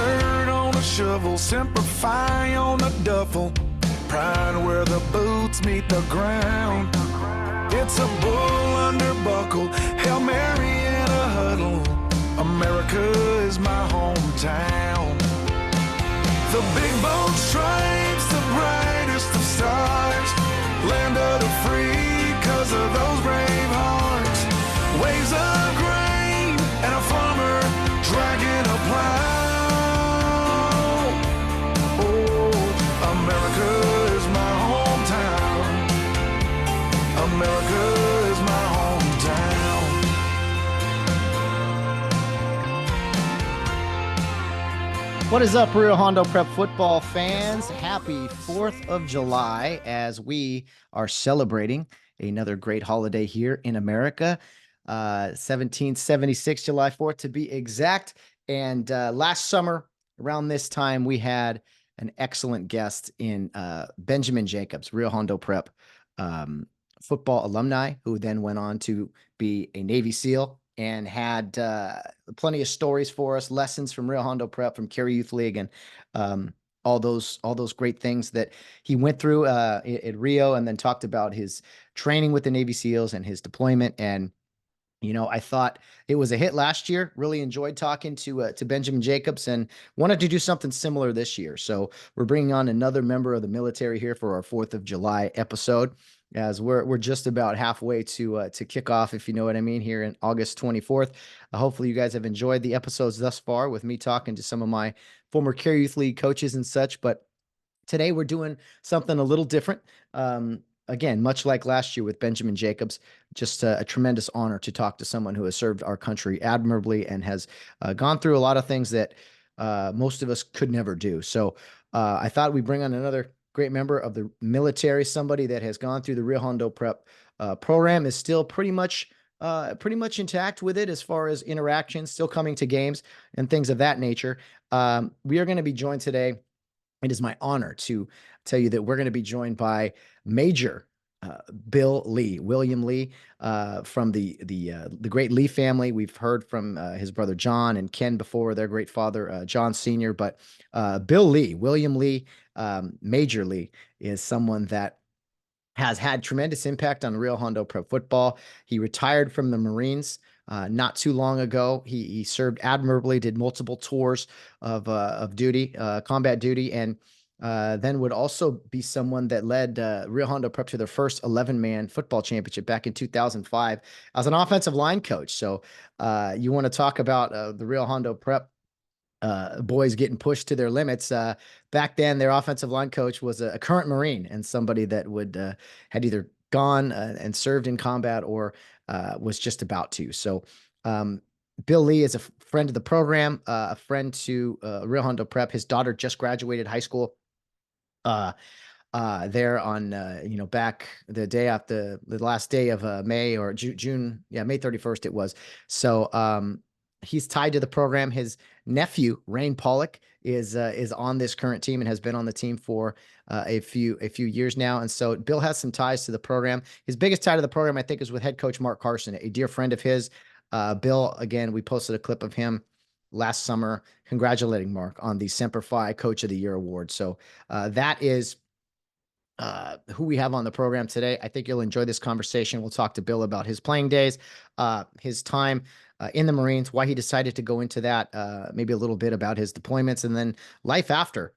dirt on a shovel, Semper Fi on a duffel. Pride where the boots meet the ground. It's a bull under buckle, Hail Mary in a huddle. America is my hometown. The big bold stripes, the brightest of stars. Land of the free, 'cause of those brave hearts. Waves of grain and a farmer dragging a plow. Oh, America is my hometown. America is my hometown. What is up, Rio Hondo Prep football fans? Happy 4th of July as we are celebrating another great holiday here in America. 1776, July 4th to be exact. And last summer, around this time, we had an excellent guest in Benjamin Jacobs, Rio Hondo Prep football alumni, who then went on to be a Navy SEAL and had plenty of stories for us, lessons from Rio Hondo Prep, from Cary Youth League, and all those great things that he went through at Rio, and then talked about his training with the Navy SEALs and his deployment. And you know, I thought it was a hit last year. Really enjoyed talking to Benjamin Jacobs, and wanted to do something similar this year. So we're bringing on another member of the military here for our 4th of July episode, as we're just about halfway to kick off, if you know what I mean, here in August 24th. Hopefully you guys have enjoyed the episodes thus far with me talking to some of my former Cary Youth League coaches and such. But today we're doing something a little different. Again, much like last year with Benjamin Jacobs, just a tremendous honor to talk to someone who has served our country admirably and has gone through a lot of things that most of us could never do. So I thought we'd bring on another great member of the military, somebody that has gone through the Rio Hondo Prep program, is still pretty much intact with it as far as interactions, still coming to games and things of that nature. We are going to be joined today. It is my honor to tell you that we're going to be joined by Major William Lee, from the great Lee family. We've heard from his brother John and Ken before, their great father John Sr., but William Lee, Major Lee, is someone that has had tremendous impact on Rio Hondo Prep football. He retired from the Marines not too long ago. He served admirably, did multiple tours of duty, combat duty, and then would also be someone that led Rio Hondo Prep to their first 11-man football championship back in 2005 as an offensive line coach. So you want to talk about the Rio Hondo Prep boys getting pushed to their limits. Back then, their offensive line coach was a current Marine, and somebody that had either gone and served in combat or was just about to. So Bill Lee is a friend of the program, a friend to Rio Hondo Prep. His daughter just graduated high school there on, back the day after the last day of May or June. Yeah, May 31st it was. So he's tied to the program. His nephew, Rain Pollock, is on this current team and has been on the team for a few years now. And so Bill has some ties to the program. His biggest tie to the program, I think, is with head coach Mark Carson, a dear friend of his. Bill, again, we posted a clip of him last summer congratulating Mark on the Semper Fi Coach of the Year award. So that is who we have on the program today. I think you'll enjoy this conversation. We'll talk to Bill about his playing days, his time in the Marines, why he decided to go into that, maybe a little bit about his deployments, and then life after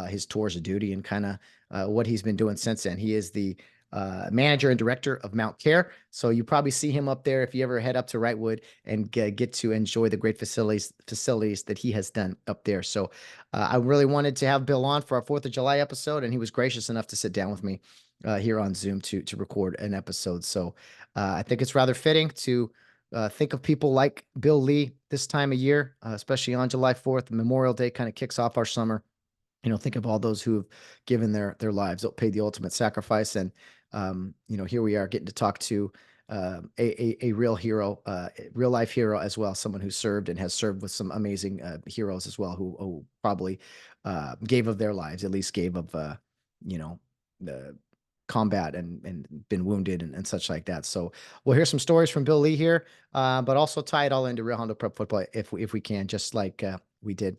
his tours of duty, and kind of what he's been doing since then. He is the manager and director of Mount Care. So you probably see him up there if you ever head up to Wrightwood and get to enjoy the great facilities that he has done up there. So I really wanted to have Bill on for our 4th of July episode, and he was gracious enough to sit down with me here on Zoom to record an episode. So I think it's rather fitting to think of people like Bill Lee this time of year, especially on July 4th. Memorial Day kind of kicks off our summer. Think of all those who have given their lives, paid the ultimate sacrifice. And, here we are getting to talk to a real hero, real life hero as well. Someone who served and has served with some amazing heroes as well, who probably gave of their lives, at least gave of, the combat and been wounded and such like that. So we'll hear some stories from Bill Lee here, but also tie it all into Rio Hondo Prep football if we can, just like we did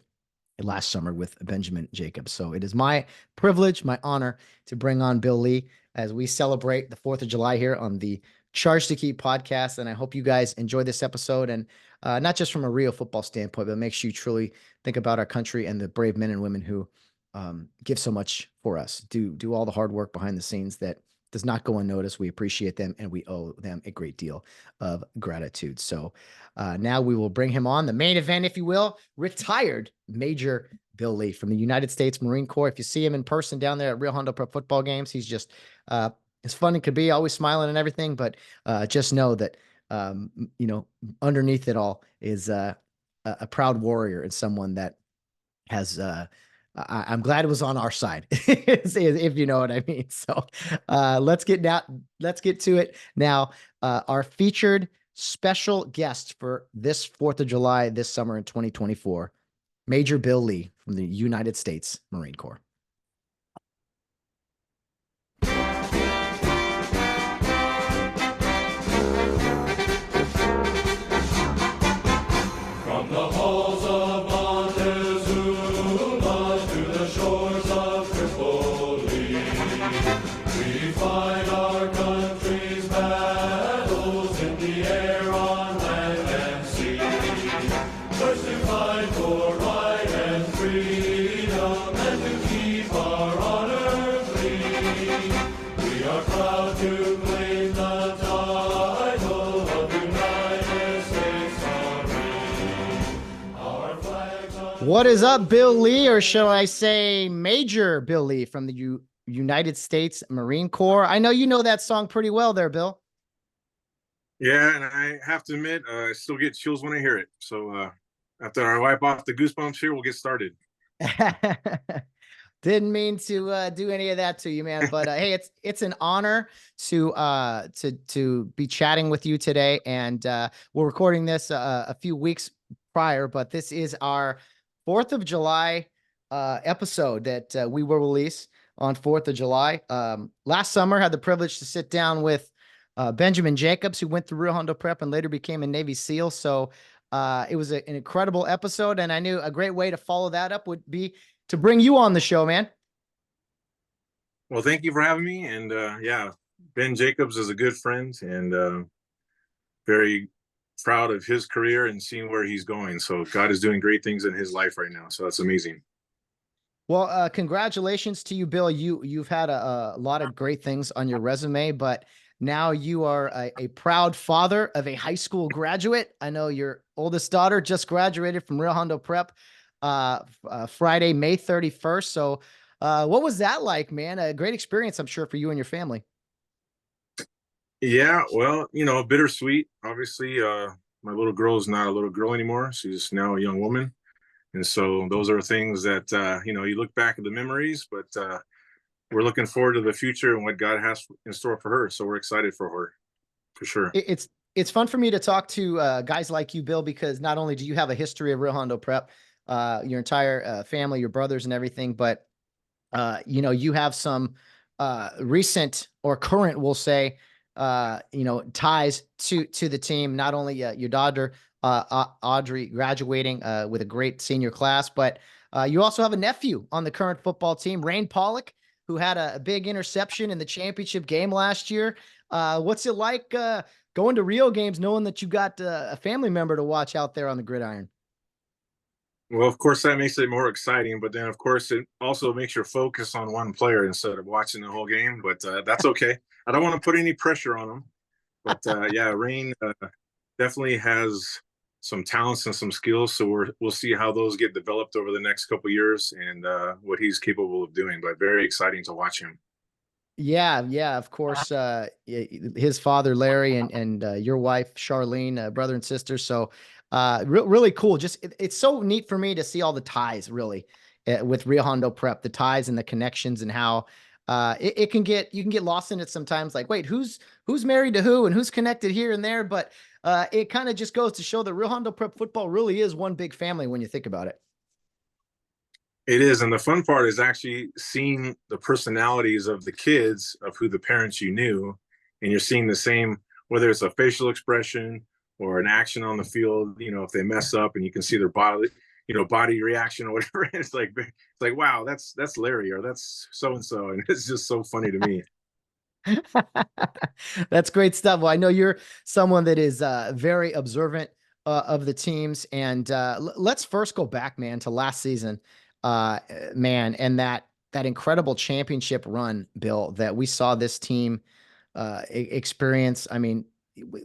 last summer with Benjamin Jacobs. So it is my privilege, my honor to bring on Bill Lee as we celebrate the 4th of July here on the Charge to Keep podcast. And I hope you guys enjoy this episode, and not just from a Rio football standpoint, but makes you truly think about our country and the brave men and women who give so much for us, do all the hard work behind the scenes that does not go unnoticed. We appreciate them, and we owe them a great deal of gratitude. So now we will bring him on, the main event, if you will, retired Major Bill Lee from the United States Marine Corps. If you see him in person down there at Rio Hondo Prep football games, he's just as fun as could be, always smiling and everything. But just know that, underneath it all is a proud warrior and someone that has I'm glad it was on our side, if you know what I mean. So let's get to it now. Our featured special guest for this 4th of July this summer in 2024, Major Bill Lee from the United States Marine Corps. From the halls of Montezuma to the shores of Tripoli, we fight our country's battles in the air, on land and sea. First to fight for right and freedom, and to keep our honor clean. We are proud to claim the title of United States Marine. Our flags are... What is up, Bill Lee, or shall I say Major Bill Lee from the United States Marine Corps? I know you know that song pretty well there, Bill. Yeah, and I have to admit, I still get chills when I hear it. So after I wipe off the goosebumps here, we'll get started. Didn't mean to do any of that to you, man. But hey, it's an honor to be chatting with you today. And we're recording this a few weeks prior, but this is our 4th of July episode that we will release on 4th of July. Last summer, had the privilege to sit down with Benjamin Jacobs, who went through Rio Hondo Prep and later became a Navy SEAL. So it was an incredible episode, and I knew a great way to follow that up would be to bring you on the show, man. Well, thank you for having me. And yeah, Ben Jacobs is a good friend, and very proud of his career and seeing where he's going. So God is doing great things in his life right now. So that's amazing. Well, congratulations to you, Bill. You've had a lot of great things on your resume, but now you are a proud father of a high school graduate. I know your oldest daughter just graduated from Rio Hondo Prep Friday, May 31st. So what was that like, man? A great experience, I'm sure, for you and your family. Yeah, well, bittersweet. Obviously, my little girl is not a little girl anymore. She's now a young woman. And so those are things that, you look back at the memories, but we're looking forward to the future and what God has in store for her. So we're excited for her, for sure. It's fun for me to talk to guys like you, Bill, because not only do you have a history of Rio Hondo Prep, your entire family, your brothers and everything, but, you have some recent or current, we'll say, ties to the team. Not only your daughter, Audrey, graduating with a great senior class, but you also have a nephew on the current football team, Rain Pollock, who had a big interception in the championship game last year. What's it like going to Rio games, knowing that you got a family member to watch out there on the gridiron? Well, of course, that makes it more exciting, but then, of course, it also makes you focus on one player instead of watching the whole game. But that's okay. I don't want to put any pressure on him. But yeah, Rain definitely has some talents and some skills. So we'll see how those get developed over the next couple of years and what he's capable of doing. But very exciting to watch him. Yeah, of course. His father, Larry, and your wife, Charlene, brother and sister. So really cool. Just it's so neat for me to see all the ties, really, with Rio Hondo Prep, the ties and the connections, and how you can get lost in it sometimes. Like, wait, who's married to who and who's connected here and there? But it kind of just goes to show that Rio Hondo Prep football really is one big family when you think about it. It is. And the fun part is actually seeing the personalities of the kids, of who the parents you knew, and you're seeing the same, whether it's a facial expression or an action on the field, if they mess up and you can see their body, body reaction or whatever. It's like, wow, that's Larry, or that's so and so, and it's just so funny to me. That's great stuff. Well, I know you're someone that is very observant of the teams, and let's first go back, man, to last season, man, and that incredible championship run, Bill, that we saw this team experience. I mean,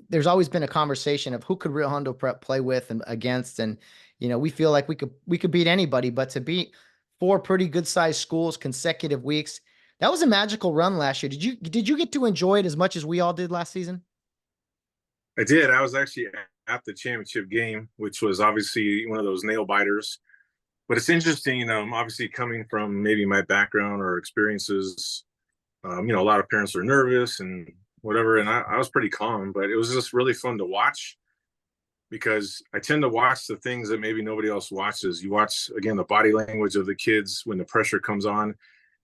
there's always been a conversation of who could Rio Hondo Prep play with and against, and we feel like we could beat anybody, but to beat four pretty good sized schools consecutive weeks. That was a magical run last year. Did you get to enjoy it as much as we all did last season? I did. I was actually at the championship game, which was obviously one of those nail biters. But it's interesting, obviously coming from maybe my background or experiences, a lot of parents are nervous and whatever, and I was pretty calm, but it was just really fun to watch because I tend to watch the things that maybe nobody else watches. You watch, again, the body language of the kids when the pressure comes on.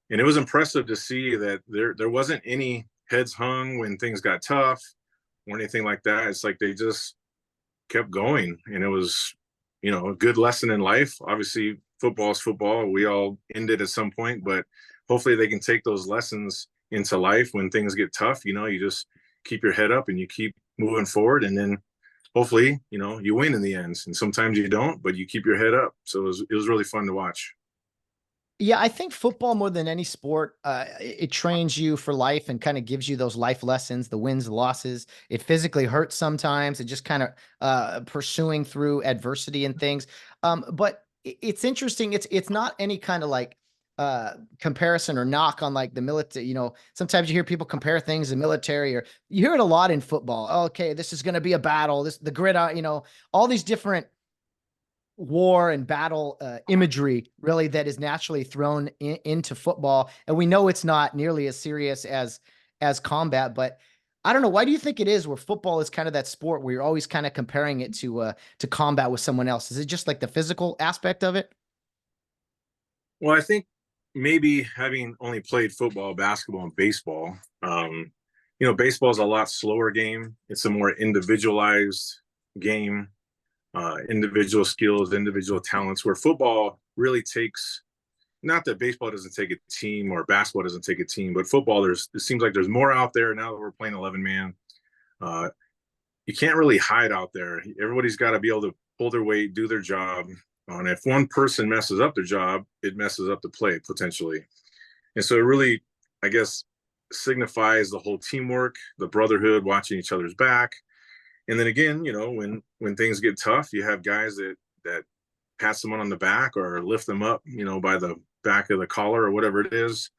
And it was impressive to see that there wasn't any heads hung when things got tough or anything like that. It's like they just kept going. And it was, a good lesson in life. Obviously, football is football. We all end it at some point, but hopefully they can take those lessons into life when things get tough. You just keep your head up and you keep moving forward. And then hopefully, you win in the end. And sometimes you don't, but you keep your head up. So it was really fun to watch. Yeah, I think football more than any sport, it trains you for life and kind of gives you those life lessons, the wins, the losses. It physically hurts sometimes. It just kind of pursuing through adversity and things. But it's interesting. It's not any kind of like comparison or knock on like the military. Sometimes you hear people compare things in military, or you hear it a lot in football. Okay, this is going to be a battle. The grid, all these different war and battle imagery really that is naturally thrown into football, and we know it's not nearly as serious as combat. But I don't know, why do you think it is where football is kind of that sport where you're always kind of comparing it to combat with someone else? Is it just like the physical aspect of it? Well, I think maybe having only played football, basketball, and baseball, baseball is a lot slower game. It's a more individualized game, individual skills, individual talents, where football really takes, not that baseball doesn't take a team or basketball doesn't take a team, but football, it seems like there's more out there now that we're playing 11 man. You can't really hide out there. Everybody's got to be able to pull their weight, do their job. And if one person messes up their job, it messes up the play potentially. And so it really, I guess, signifies the whole teamwork, the brotherhood, watching each other's back. And then again, when things get tough, you have guys that pat someone on the back or lift them up, by the back of the collar or whatever it is.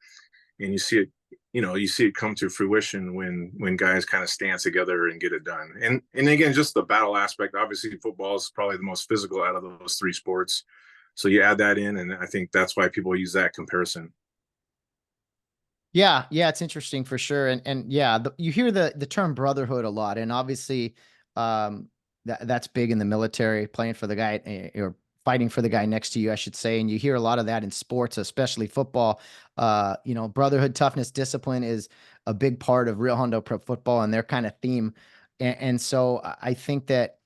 And you see it come to fruition when guys kind of stand together and get it done. And again, just the battle aspect. Obviously, football is probably the most physical out of those three sports. So you add that in, and I think that's why people use that comparison. Yeah, it's interesting for sure. And yeah, you hear the term brotherhood a lot, and obviously that's big in the military, playing for the guy or fighting for the guy next to you, I should say. And you hear a lot of that in sports, especially football. Brotherhood, toughness, discipline is a big part of Rio Hondo Prep football and their kind of theme. And so I think that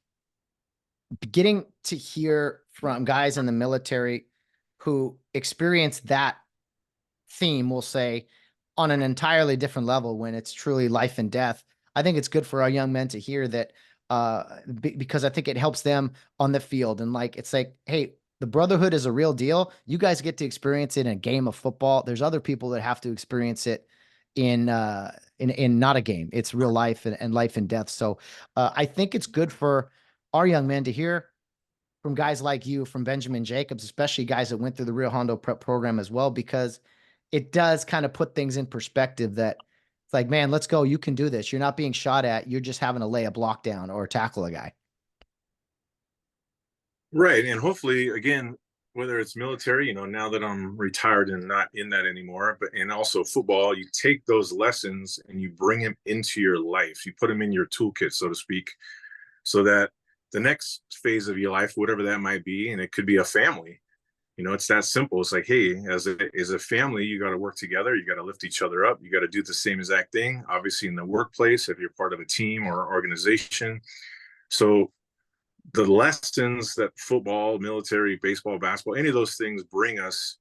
getting to hear from guys in the military who experience that theme, we'll say, on an entirely different level when it's truly life and death. I think it's good for our young men to hear that because I think it helps them on the field. And it's like, hey, the brotherhood is a real deal. You guys get to experience it in a game of football. There's other people that have to experience it in not a game. It's real life and life and death. So I think it's good for our young men to hear from guys like you, from Benjamin Jacobs, especially guys that went through the Rio Hondo Prep program as well, because it does kind of put things in perspective that it's like, man, let's go. You can do this. You're not being shot at. You're just having to lay a block down or tackle a guy. Right. And hopefully, again, whether it's military, now that I'm retired and not in that anymore, and also football, you take those lessons and you bring them into your life. You put them in your toolkit, so to speak, so that the next phase of your life, whatever that might be, and it could be a family, it's that simple. It's like, hey, as a family, you got to work together. You got to lift each other up. You got to do the same exact thing. Obviously, in the workplace, if you're part of a team or organization. So the lessons that football, military, baseball, basketball, any of those things bring us,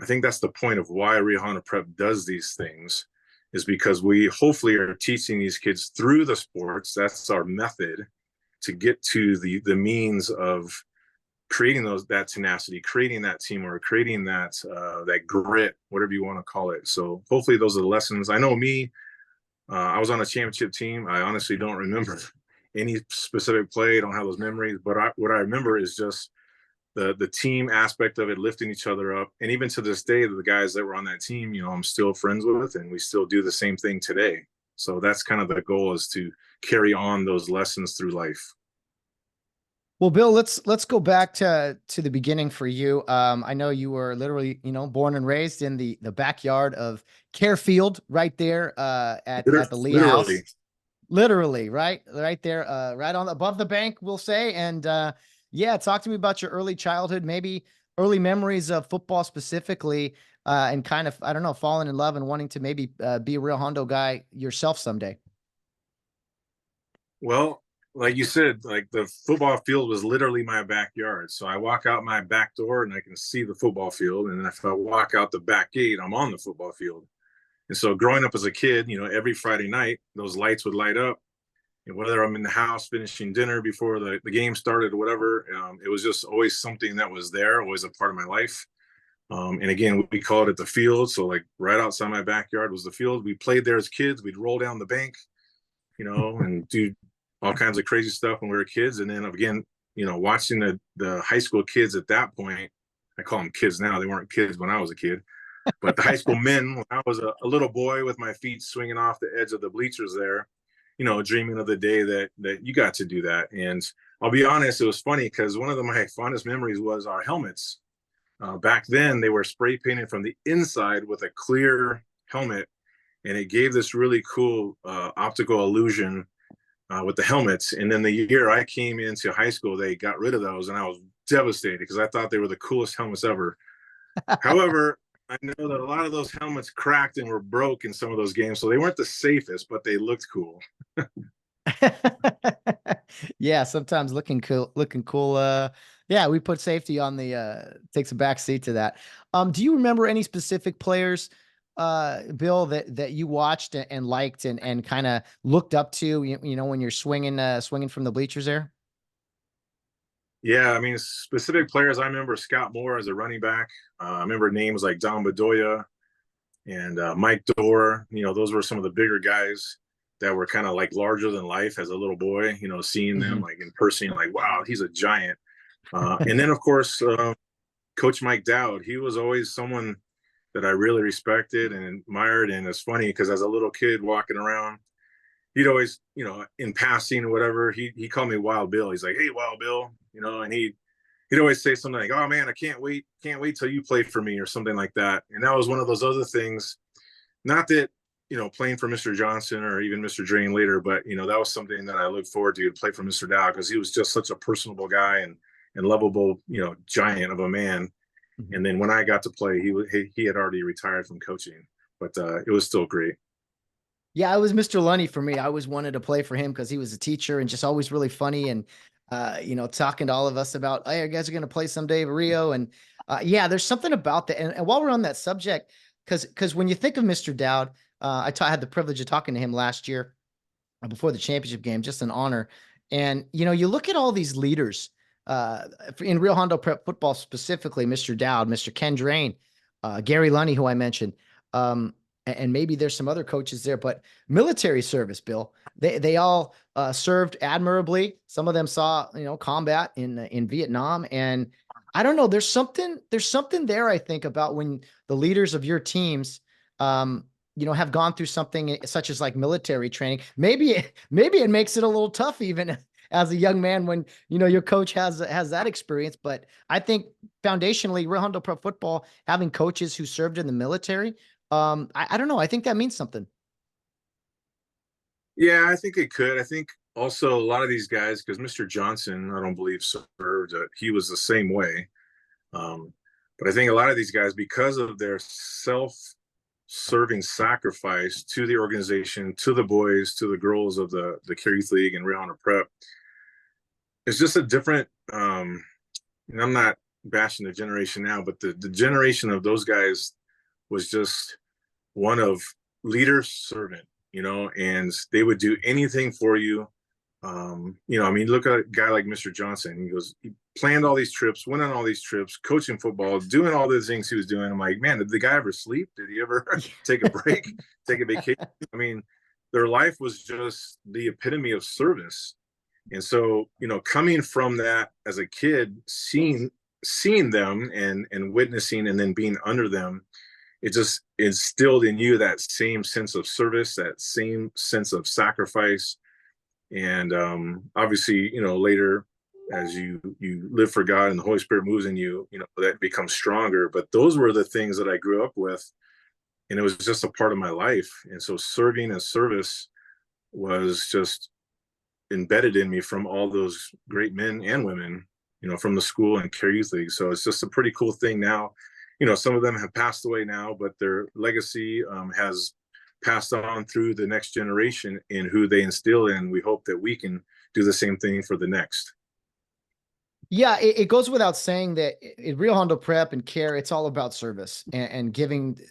I think that's the point of why Rio Hondo Prep does these things, is because we hopefully are teaching these kids through the sports. That's our method to get to the means of creating that tenacity, creating that teamwork, creating that grit, whatever you want to call it. So hopefully those are the lessons. I know me, I was on a championship team. I honestly don't remember any specific play. I don't have those memories, but what I remember is just the team aspect of it, lifting each other up. And even to this day, the guys that were on that team, I'm still friends with, and we still do the same thing today. So that's kind of the goal, is to carry on those lessons through life. Well, Bill, let's go back to the beginning for you. I know you were literally, born and raised in the backyard of Care Field, right there at the Lee House. Literally, right there, right on above the bank, we'll say. And yeah, talk to me about your early childhood, maybe early memories of football specifically, and kind of, I don't know, falling in love and wanting to maybe be a Rio Hondo guy yourself someday. Well, like you said, like the football field was literally my backyard. So I walk out my back door and I can see the football field. And if I walk out the back gate, I'm on the football field. And so growing up as a kid, every Friday night, those lights would light up. And whether I'm in the house finishing dinner before the game started or whatever, it was just always something that was there, always a part of my life. And again, we called it the field. So like right outside my backyard was the field. We played there as kids. We'd roll down the bank, and do all kinds of crazy stuff when we were kids. And then again, watching the high school kids at that point, I call them kids now. They weren't kids when I was a kid, but the high school men, when I was a little boy with my feet swinging off the edge of the bleachers there, dreaming of the day that you got to do that. And I'll be honest, it was funny because one of my fondest memories was our helmets. Back then, they were spray painted from the inside with a clear helmet, and it gave this really cool optical illusion with the helmets. And then the year I came into high school, they got rid of those, and I was devastated because I thought they were the coolest helmets ever. However, I know that a lot of those helmets cracked and were broke in some of those games, so they weren't the safest, but they looked cool. Yeah, sometimes looking cool. Yeah, we put safety on the takes a back seat to that. Do you remember any specific players, Bill, that you watched and liked and kind of looked up to, when you're swinging from the bleachers there? Yeah, I mean, specific players, I remember Scott Moore as a running back. I remember names like Don Bedoya and Mike Dorr. Those were some of the bigger guys that were kind of like larger than life as a little boy, seeing them like in person, like, wow, he's a giant. And then, of course, Coach Mike Dowd, he was always someone that I really respected and admired. And it's funny because as a little kid walking around, he'd always, in passing or whatever, he called me Wild Bill. He's like, hey, Wild Bill, and he'd always say something like, oh man, I can't wait till you play for me or something like that. And that was one of those other things, not that, playing for Mr. Johnson or even Mr. Drain later, but, that was something that I looked forward to play for Mr. Dow, because he was just such a personable guy and lovable, giant of a man. And then when I got to play, he had already retired from coaching, but it was still great. Yeah, it was Mr. Lunny for me. I always wanted to play for him because he was a teacher and just always really funny and, talking to all of us about, hey, you guys are going to play someday, Rio. And yeah, there's something about that. And while we're on that subject, because when you think of Mr. Dowd, I had the privilege of talking to him last year before the championship game, just an honor. And, you look at all these leaders in Rio Hondo Prep football, specifically, Mr. Dowd, Mr. Ken Drain, Gary Lunny, who I mentioned, and maybe there's some other coaches there, but military service, Bill, they all served admirably. Some of them saw, combat in Vietnam. And I don't know, there's something there, I think, about when the leaders of your teams, have gone through something such as like military training. Maybe it makes it a little tough even as a young man when, your coach has that experience. But I think foundationally, Rio Hondo Pro football, having coaches who served in the military, I don't know. I think that means something. Yeah, I think it could. I think also a lot of these guys, because Mr. Johnson, I don't believe served, he was the same way. But I think a lot of these guys, because of their self-serving sacrifice to the organization, to the boys, to the girls of the Care Youth League and Rio Hondo Prep, it's just a different, and I'm not bashing the generation now, but the generation of those guys was just one of leader servant, and they would do anything for you. I mean, look at a guy like Mr. Johnson. He planned all these trips, went on all these trips, coaching football, doing all the things he was doing. I'm like, man, did the guy ever sleep? Did he ever take a break, take a vacation? I mean, their life was just the epitome of service. And so, coming from that as a kid, seeing them and witnessing and then being under them, it just instilled in you that same sense of service, that same sense of sacrifice. And obviously, later as you live for God and the Holy Spirit moves in you, that becomes stronger. But those were the things that I grew up with, and it was just a part of my life. And so serving and service was just embedded in me from all those great men and women, from the school and Care Youth League. So it's just a pretty cool thing now. Some of them have passed away now, but their legacy has passed on through the next generation in who they instill in. We hope that we can do the same thing for the next. Yeah, it goes without saying that in Rio Hondo Prep and Care, it's all about service and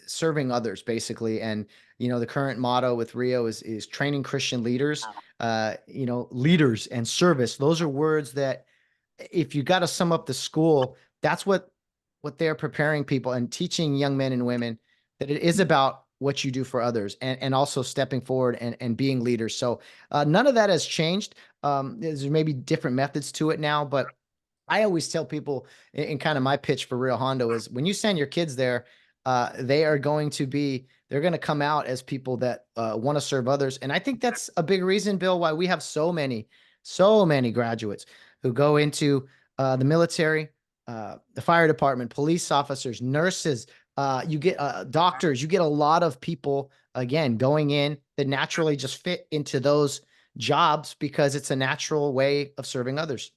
serving others, basically. And, the current motto with Rio is training Christian leaders, leaders and service. Those are words that if you got to sum up the school, that's what they're preparing people and teaching young men and women, that it is about what you do for others and also stepping forward and being leaders. So none of that has changed. There's maybe different methods to it now, but I always tell people in kind of my pitch for Rio Hondo is when you send your kids there, they're going to come out as people that want to serve others. And I think that's a big reason, Bill, why we have so many graduates who go into the military, the fire department, police officers, nurses, you get doctors, you get a lot of people, again, going in that naturally just fit into those jobs because it's a natural way of serving others.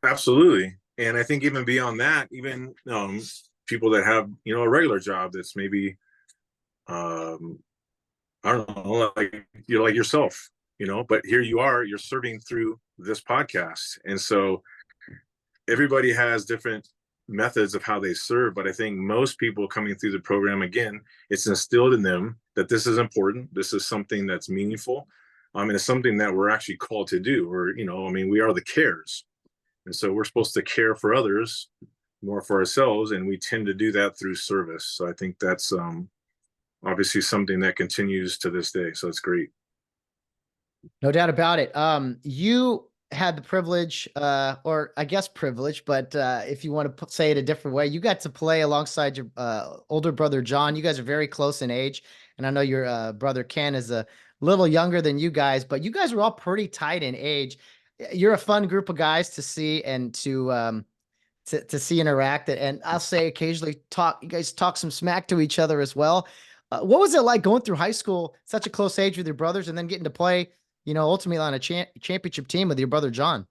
Absolutely. And I think even beyond that, even people that have, a regular job that's maybe, I don't know, like like yourself, but here you are, you're serving through this podcast. And so everybody has different methods of how they serve. But I think most people coming through the program, again, it's instilled in them that this is important. This is something that's meaningful. And it's something that we're actually called to do. Or, we are the cares. And so we're supposed to care for others more for ourselves, and we tend to do that through service. So I think that's obviously something that continues to this day. So it's great. No doubt about it. You had the privilege, or I guess privilege, but if you want to say it a different way, you got to play alongside your older brother, John. You guys are very close in age. And I know your brother, Ken, is a little younger than you guys, but you guys were all pretty tight in age. You're a fun group of guys to see and to see interact. And I'll say occasionally you guys talk some smack to each other as well. What was it like going through high school, such a close age with your brothers, and then getting to play, ultimately on a championship team with your brother, John?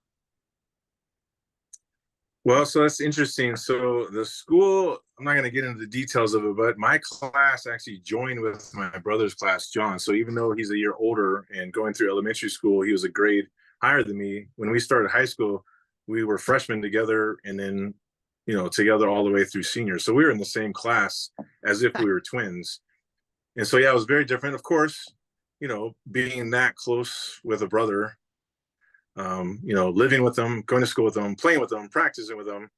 Well, so that's interesting. So the school, I'm not going to get into the details of it, but my class actually joined with my brother's class, John. So even though he's a year older and going through elementary school, he was a grade higher than me. When we started high school, we were freshmen together, and then, together all the way through seniors. So we were in the same class as if we were twins. And so, yeah, it was very different. Of course, being that close with a brother, living with them, going to school with them, playing with them, practicing with them.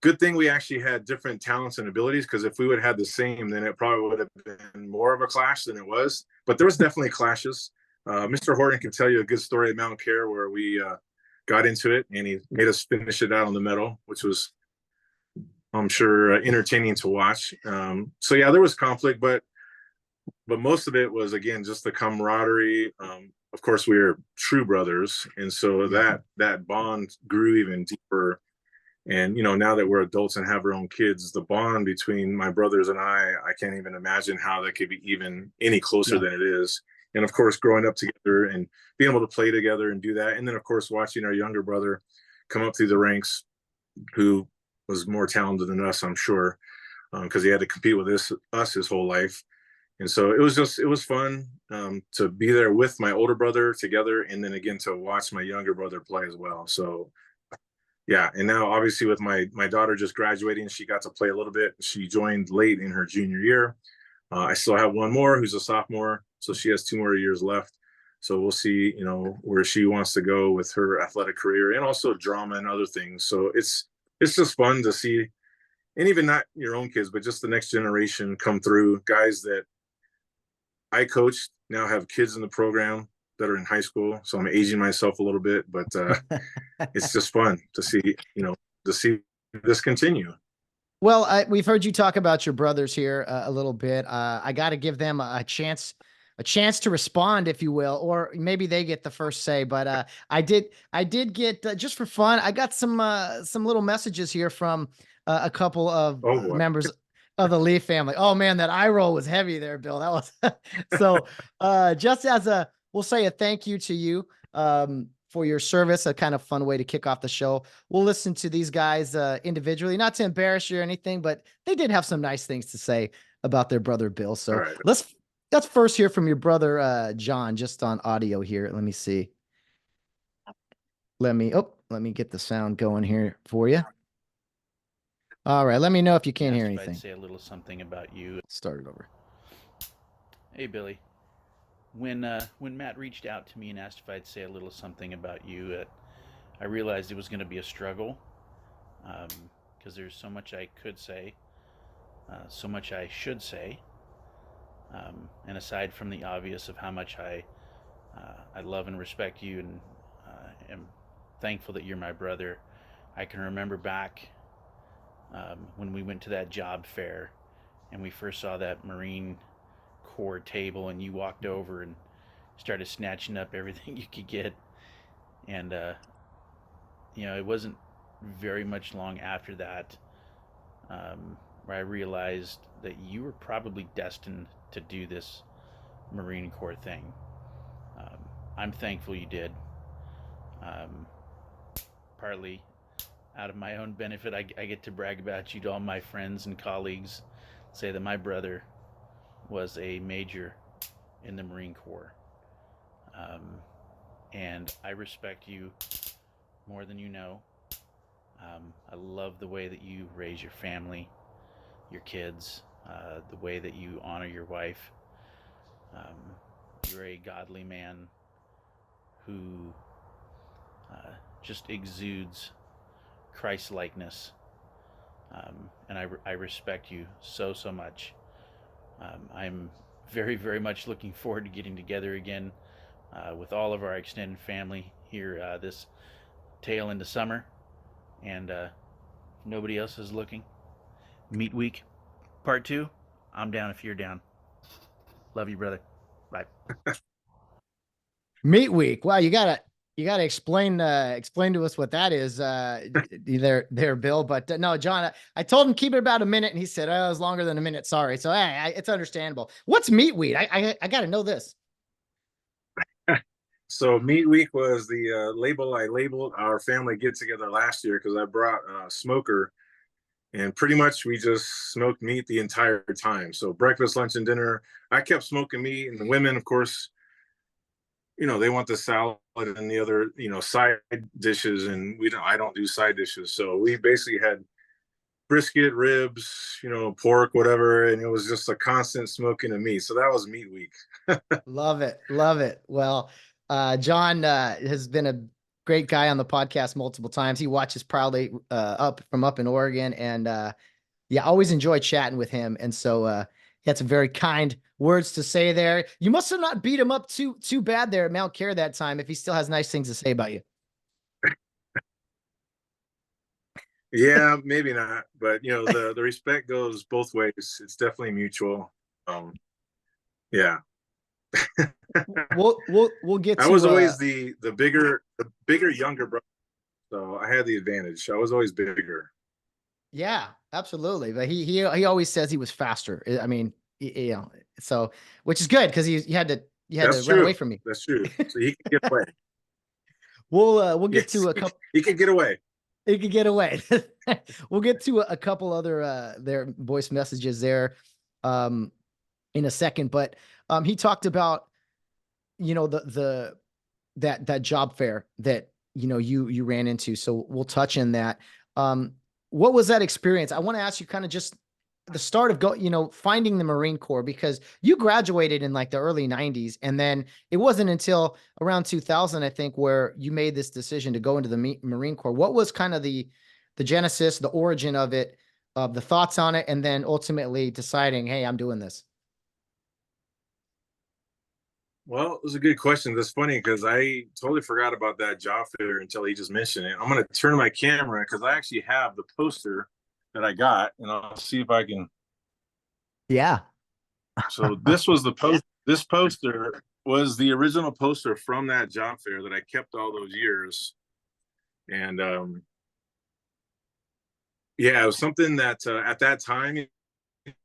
Good thing we actually had different talents and abilities, because if we would have had the same, then it probably would have been more of a clash than it was. But there was definitely clashes. Mr. Horton can tell you a good story at Mount Care where we got into it, and he made us finish it out on the medal, which was, I'm sure, entertaining to watch. So yeah, there was conflict, but most of it was, again, just the camaraderie. Of course, we are true brothers, and so that bond grew even deeper. And now that we're adults and have our own kids, the bond between my brothers and I can't even imagine how that could be even any closer than it is. And of course, growing up together and being able to play together and do that. And then, of course, watching our younger brother come up through the ranks, who was more talented than us, I'm sure, because he had to compete with us his whole life. And so it was fun to be there with my older brother together, and then again to watch my younger brother play as well. So yeah, and now obviously with my daughter just graduating, she got to play a little bit. She joined late in her junior year. I still have one more who's a sophomore, so she has 2 more years left. So we'll see, where she wants to go with her athletic career and also drama and other things. So it's just fun to see, and even not your own kids, but just the next generation come through. Guys that I coached now have kids in the program that are in high school, so I'm aging myself a little bit, but it's just fun to see, to see this continue. Well, we've heard you talk about your brothers here a little bit. I got to give them a chance to respond, if you will, or maybe they get the first say. But I did get just for fun. I got some little messages here from a couple of members of the Leaf family. Oh man, that eye roll was heavy there, Bill. That was so. Just as we'll say a thank you to you. For your service, a kind of fun way to kick off the show. We'll listen to these guys individually, not to embarrass you or anything, but they did have some nice things to say about their brother Bill. So right. let's first hear from your brother John, just on audio here. Let me see. Let me get the sound going here for you. All right, let me know if you can't hear anything. I'd say a little something about you. Start it over. Hey Billy. When Matt reached out to me and asked if I'd say a little something about you, I realized it was going to be a struggle, because there's so much I could say, so much I should say, and aside from the obvious of how much I love and respect you, and am thankful that you're my brother, I can remember back when we went to that job fair and we first saw that Marine Corps table, and you walked over and started snatching up everything you could get, and it wasn't very much long after that where I realized that you were probably destined to do this Marine Corps thing. I'm thankful you did, partly out of my own benefit. I get to brag about you to all my friends and colleagues, say that my brother was a major in the Marine Corps. And I respect you more than you know. I love the way that you raise your family, your kids, the way that you honor your wife. You're a godly man who just exudes Christ-likeness. And I respect you so much. I'm very, very much looking forward to getting together again with all of our extended family here this tail into summer. And if nobody else is looking, Meat Week Part 2, I'm down if you're down. Love you, brother. Bye. Meat Week. Wow, you gotta explain to us what that is there, Bill. But no, John, I told him keep it about a minute, and he said, "Oh, it was longer than a minute. Sorry." So it's understandable. What's Meat Week? I got to know this. So Meat Week was the label I labeled our family get together last year, because I brought a smoker, and pretty much we just smoked meat the entire time. So breakfast, lunch, and dinner, I kept smoking meat, and the women, of course, they want the salad and the other, side dishes, and I don't do side dishes. So we basically had brisket, ribs, pork, whatever, and it was just a constant smoking of meat. So that was Meat Week. Love it. Well, John has been a great guy on the podcast multiple times. He watches proudly up in Oregon, and always enjoy chatting with him. And so he had some very kind words to say there. You must have not beat him up too bad there at Mount Care that time, if he still has nice things to say about you. Yeah, maybe not, but the respect goes both ways. It's definitely mutual. Yeah. We'll get to I was always the bigger younger brother, so I had the advantage. I was always bigger. Yeah, absolutely. But he always says he was faster. I mean, so, which is good, because you had to run away from me. That's true. So he can get away. We'll get to a couple. He can get away. He could get away. We'll get to a couple other their voice messages there. in a second, but he talked about, that job fair that, you ran into. So we'll touch in that. What was that experience? I want to ask you kind of just the start of finding the Marine Corps, because you graduated in like the early 90s. And then it wasn't until around 2000, I think, where you made this decision to go into the Marine Corps. What was kind of the genesis, the origin of it, the thoughts on it, and then ultimately deciding, hey, I'm doing this? Well, it was a good question. That's funny because I totally forgot about that job fair until he just mentioned it. I'm going to turn my camera because I actually have the poster that I got, and I'll see if I can. Yeah. So this was the post. This poster was the original poster from that job fair that I kept all those years, and yeah, it was something that at that time, it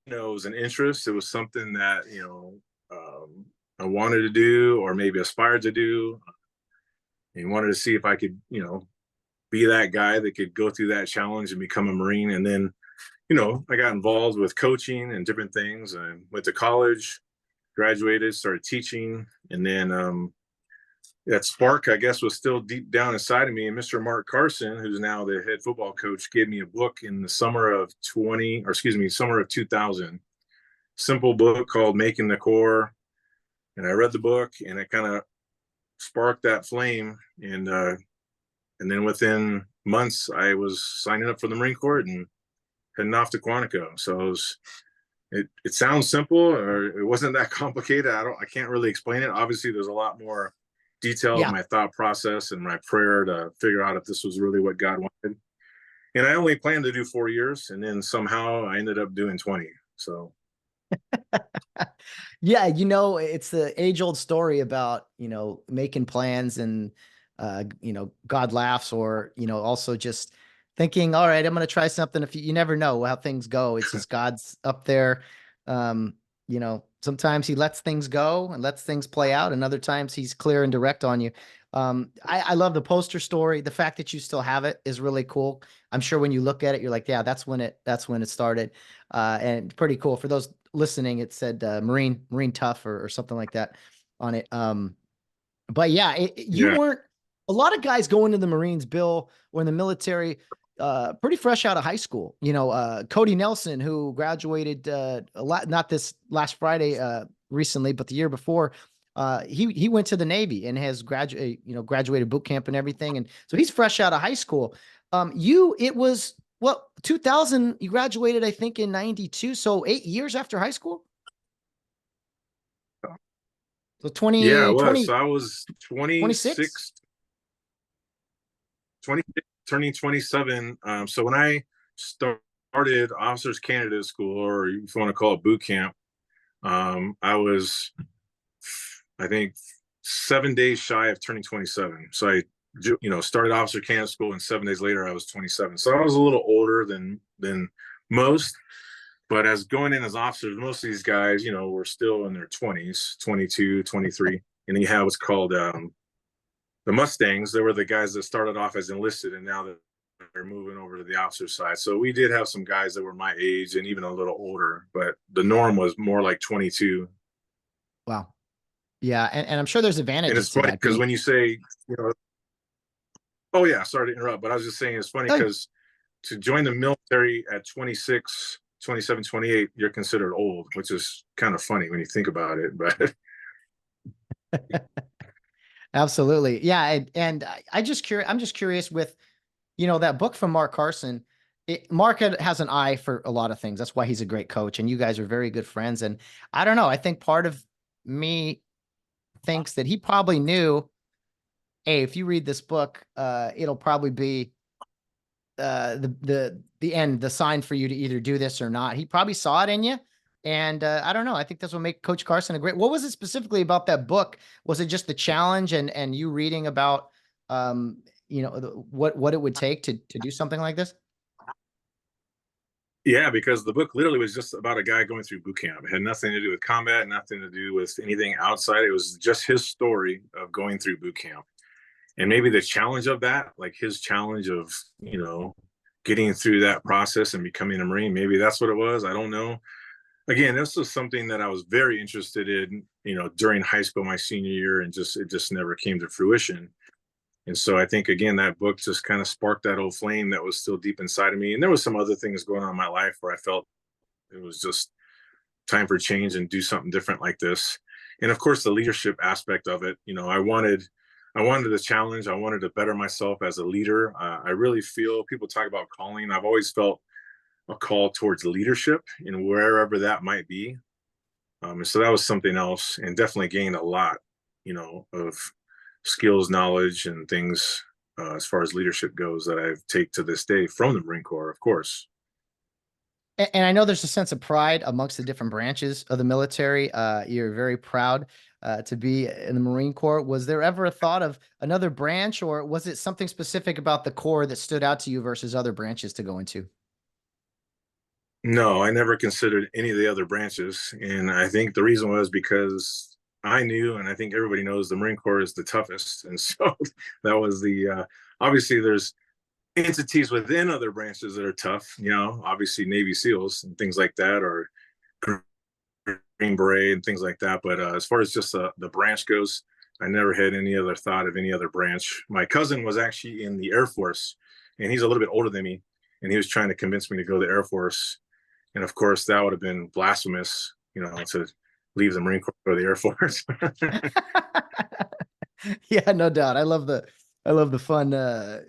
was an interest. It was something that I wanted to do, or maybe aspired to do, and wanted to see if I could, be that guy that could go through that challenge and become a Marine. And then, I got involved with coaching and different things. I went to college, graduated, started teaching, and then that spark, I guess, was still deep down inside of me. And Mr. Mark Carson, who's now the head football coach, gave me a book in the summer of 2000. Simple book called Making the Corps. And I read the book, and it kind of sparked that flame. And then within months, I was signing up for the Marine Corps and heading off to Quantico. So it sounds simple, or it wasn't that complicated. I can't really explain it. Obviously, there's a lot more detail of my thought process and my prayer to figure out if this was really what God wanted. And I only planned to do 4 years, and then somehow I ended up doing 20. So. Yeah, it's the age-old story about, making plans and, God laughs, or, also just thinking, all right, I'm going to try something. If you never know how things go, it's just God's up there. Sometimes he lets things go and lets things play out, and other times he's clear and direct on you. I love the poster story. The fact that you still have it is really cool. I'm sure when you look at it, you're like, yeah, that's when it started. And pretty cool. For those listening, it said Marine Tough or something like that on it. But yeah, you weren't, a lot of guys go into the Marines, Bill, or in the military, pretty fresh out of high school. Cody Nelson, who graduated not this last Friday recently, but the year before, he went to the Navy and has graduated boot camp and everything. And so he's fresh out of high school. It was 2000, you graduated, I think, in 92. So 8 years after high school. So 20, yeah, it was. 20, So I was 26, 26, turning 27. So when I started Officers Candidate School, or if you want to call it boot camp, I was, I think, 7 days shy of turning 27. So I, started Officer Candidate School, and 7 days later I was 27. So I was a little older than most. But as going in as officers, most of these guys, were still in their 20s, 22, 23. And then you have what's called the Mustangs. They were the guys that started off as enlisted, and now they're moving over to the officer side. So we did have some guys that were my age and even a little older, but the norm was more like 22. Wow. Yeah. And I'm sure there's advantages. And it's funny because when you say, oh yeah, sorry to interrupt, but I was just saying, it's funny because to join the military at 26, 27, 28, you're considered old, which is kind of funny when you think about it. But absolutely. Yeah. And I'm just curious with, that book from Mark Carson. Mark has an eye for a lot of things. That's why he's a great coach, and you guys are very good friends. And I don't know, I think part of me thinks that he probably knew, hey, if you read this book, it'll probably be the end, the sign for you to either do this or not. He probably saw it in you. And I don't know. I think that's what make Coach Carson a great. What was it specifically about that book? Was it just the challenge and you reading about, what it would take to do something like this? yeah, because the book literally was just about a guy going through boot camp. It had nothing to do with combat, nothing to do with anything outside. It was just his story of going through boot camp. And maybe the challenge of that, like his challenge of, getting through that process and becoming a Marine, maybe that's what it was. I don't know. again, this was something that I was very interested in, during high school, my senior year, and it just never came to fruition. And so I think, again, that book just kind of sparked that old flame that was still deep inside of me. And there was some other things going on in my life where I felt it was just time for change and do something different like this. And of course, the leadership aspect of it, I wanted a challenge. I wanted to better myself as a leader. I really feel, people talk about calling. I've always felt a call towards leadership in wherever that might be. And so that was something else, and definitely gained a lot, of skills, knowledge, and things as far as leadership goes that I take to this day from the Marine Corps, of course. And I know there's a sense of pride amongst the different branches of the military. You're very proud to be in the Marine Corps. Was there ever a thought of another branch, or was it something specific about the Corps that stood out to you versus other branches to go into? No, I never considered any of the other branches. And I think the reason was because I knew, and I think everybody knows, the Marine Corps is the toughest. And so that was obviously there's entities within other branches that are tough, obviously Navy SEALs and things like that, or Green Beret and things like that. But as far as just the branch goes, I never had any other thought of any other branch. My cousin was actually in the Air Force, and he's a little bit older than me, and he was trying to convince me to go to the Air Force. And of course, that would have been blasphemous, to leave the Marine Corps for the Air Force. Yeah, no doubt. I love the fun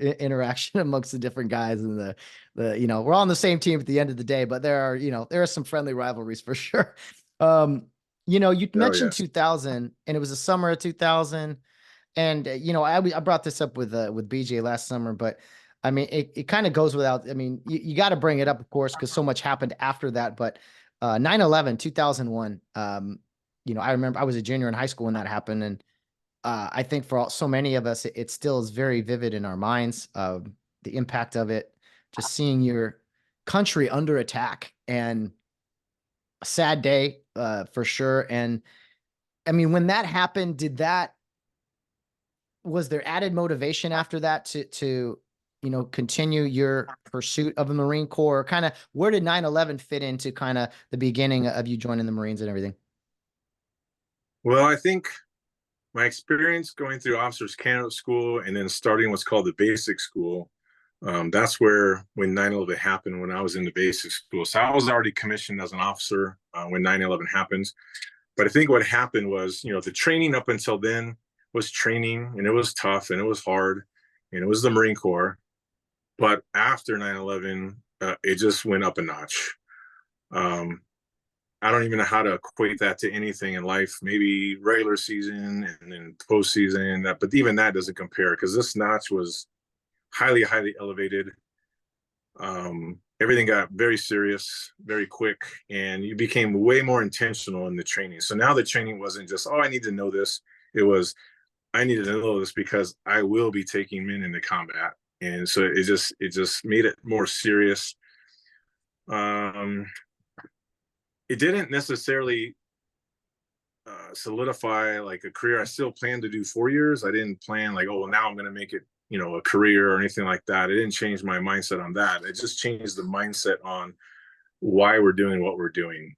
interaction amongst the different guys, and the we're all on the same team at the end of the day, but there are some friendly rivalries for sure. You mentioned 2000, and it was the summer of 2000, and I brought this up with BJ last summer, but I mean, it kind of goes without, I mean, you got to bring it up, of course, because so much happened after that. But 9/11, 2001, I remember I was a junior in high school when that happened. And I think for so many of us, it still is very vivid in our minds, the impact of it, just seeing your country under attack, and a sad day for sure. And I mean, when that happened, was there added motivation after that to continue your pursuit of the Marine Corps? Kind of, where did 9/11 fit into kind of the beginning of you joining the Marines and everything? Well, I think my experience going through Officers Candidate School and then starting what's called the basic school, that's when 9/11 happened, when I was in the basic school. So I was already commissioned as an officer when 9/11 happened. But I think what happened was, the training up until then was training, and it was tough and it was hard, and it was the Marine Corps. But after 9/11, it just went up a notch. I don't even know how to equate that to anything in life. Maybe regular season and then postseason, but even that doesn't compare, because this notch was highly, highly elevated. Everything got very serious, very quick, and you became way more intentional in the training. So now the training wasn't just, I need to know this. It was, I needed to know this because I will be taking men into combat. And so it just made it more serious. It didn't necessarily solidify like a career. I still planned to do 4 years. I didn't plan like, now I'm going to make it, a career or anything like that. It didn't change my mindset on that. It just changed the mindset on why we're doing what we're doing.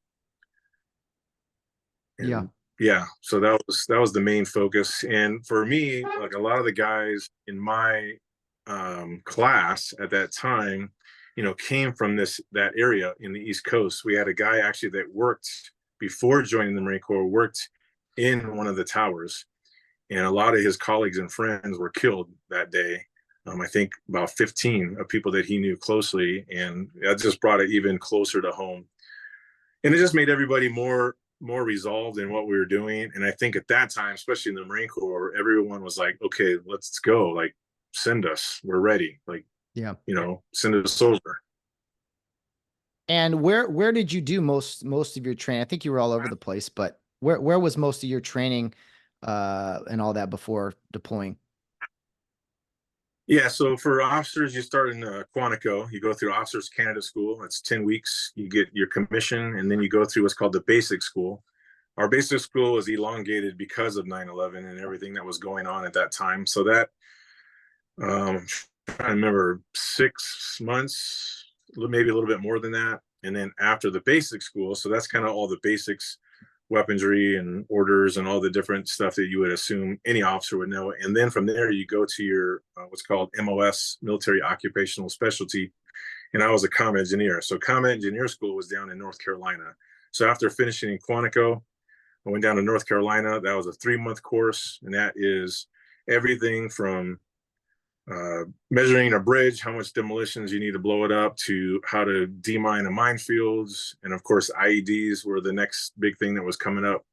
And yeah. So that was the main focus. And for me, like a lot of the guys in my class at that time, came from that area in the East Coast. We had a guy actually that worked before joining the Marine Corps, worked in one of the towers, and a lot of his colleagues and friends were killed that day. I think about 15 of people that he knew closely, and that just brought it even closer to home. And it just made everybody more resolved in what we were doing. And I think at that time, especially in the Marine Corps, everyone was like, okay, let's go. Like, send us, we're ready. Like, send us over. And where did you do most of your training? I think you were all over the place, but where was most of your training and all that before deploying? Yeah, so for officers, you start in Quantico. You go through Officers Candidate School. It's 10 weeks. You get your commission, and then you go through what's called the basic school. Our basic school was elongated because of 9/11 and everything that was going on at that time. So that, I remember 6 months, maybe a little bit more than that. And then after the basic school, so that's kind of all the basics, weaponry and orders and all the different stuff that you would assume any officer would know. And then from there, you go to your what's called MOS, military occupational specialty. And I was a comm engineer. So comm engineer school was down in North Carolina. So after finishing in Quantico, I went down to North Carolina. That was a 3-month course. And that is everything from measuring a bridge, how much demolitions you need to blow it up, to how to demine a minefields. And of course, IEDs were the next big thing that was coming up,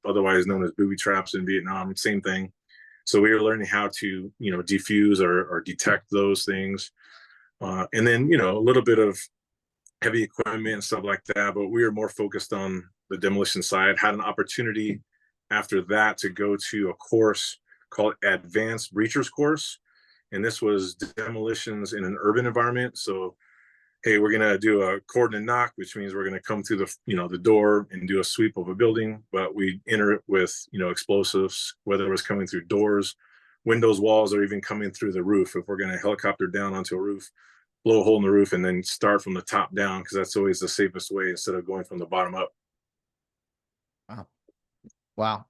otherwise known as booby traps in Vietnam, same thing. So we were learning how to, defuse or detect those things. And then, a little bit of heavy equipment and stuff like that, but we were more focused on the demolition side. Had an opportunity after that to go to a course called Advanced Breachers Course. And this was demolitions in an urban environment. So, hey, we're going to do a coordinate knock, which means we're going to come through the door and do a sweep of a building, but we enter it with, explosives, whether it was coming through doors, windows, walls, or even coming through the roof. If we're going to helicopter down onto a roof, blow a hole in the roof and then start from the top down, because that's always the safest way instead of going from the bottom up. Wow.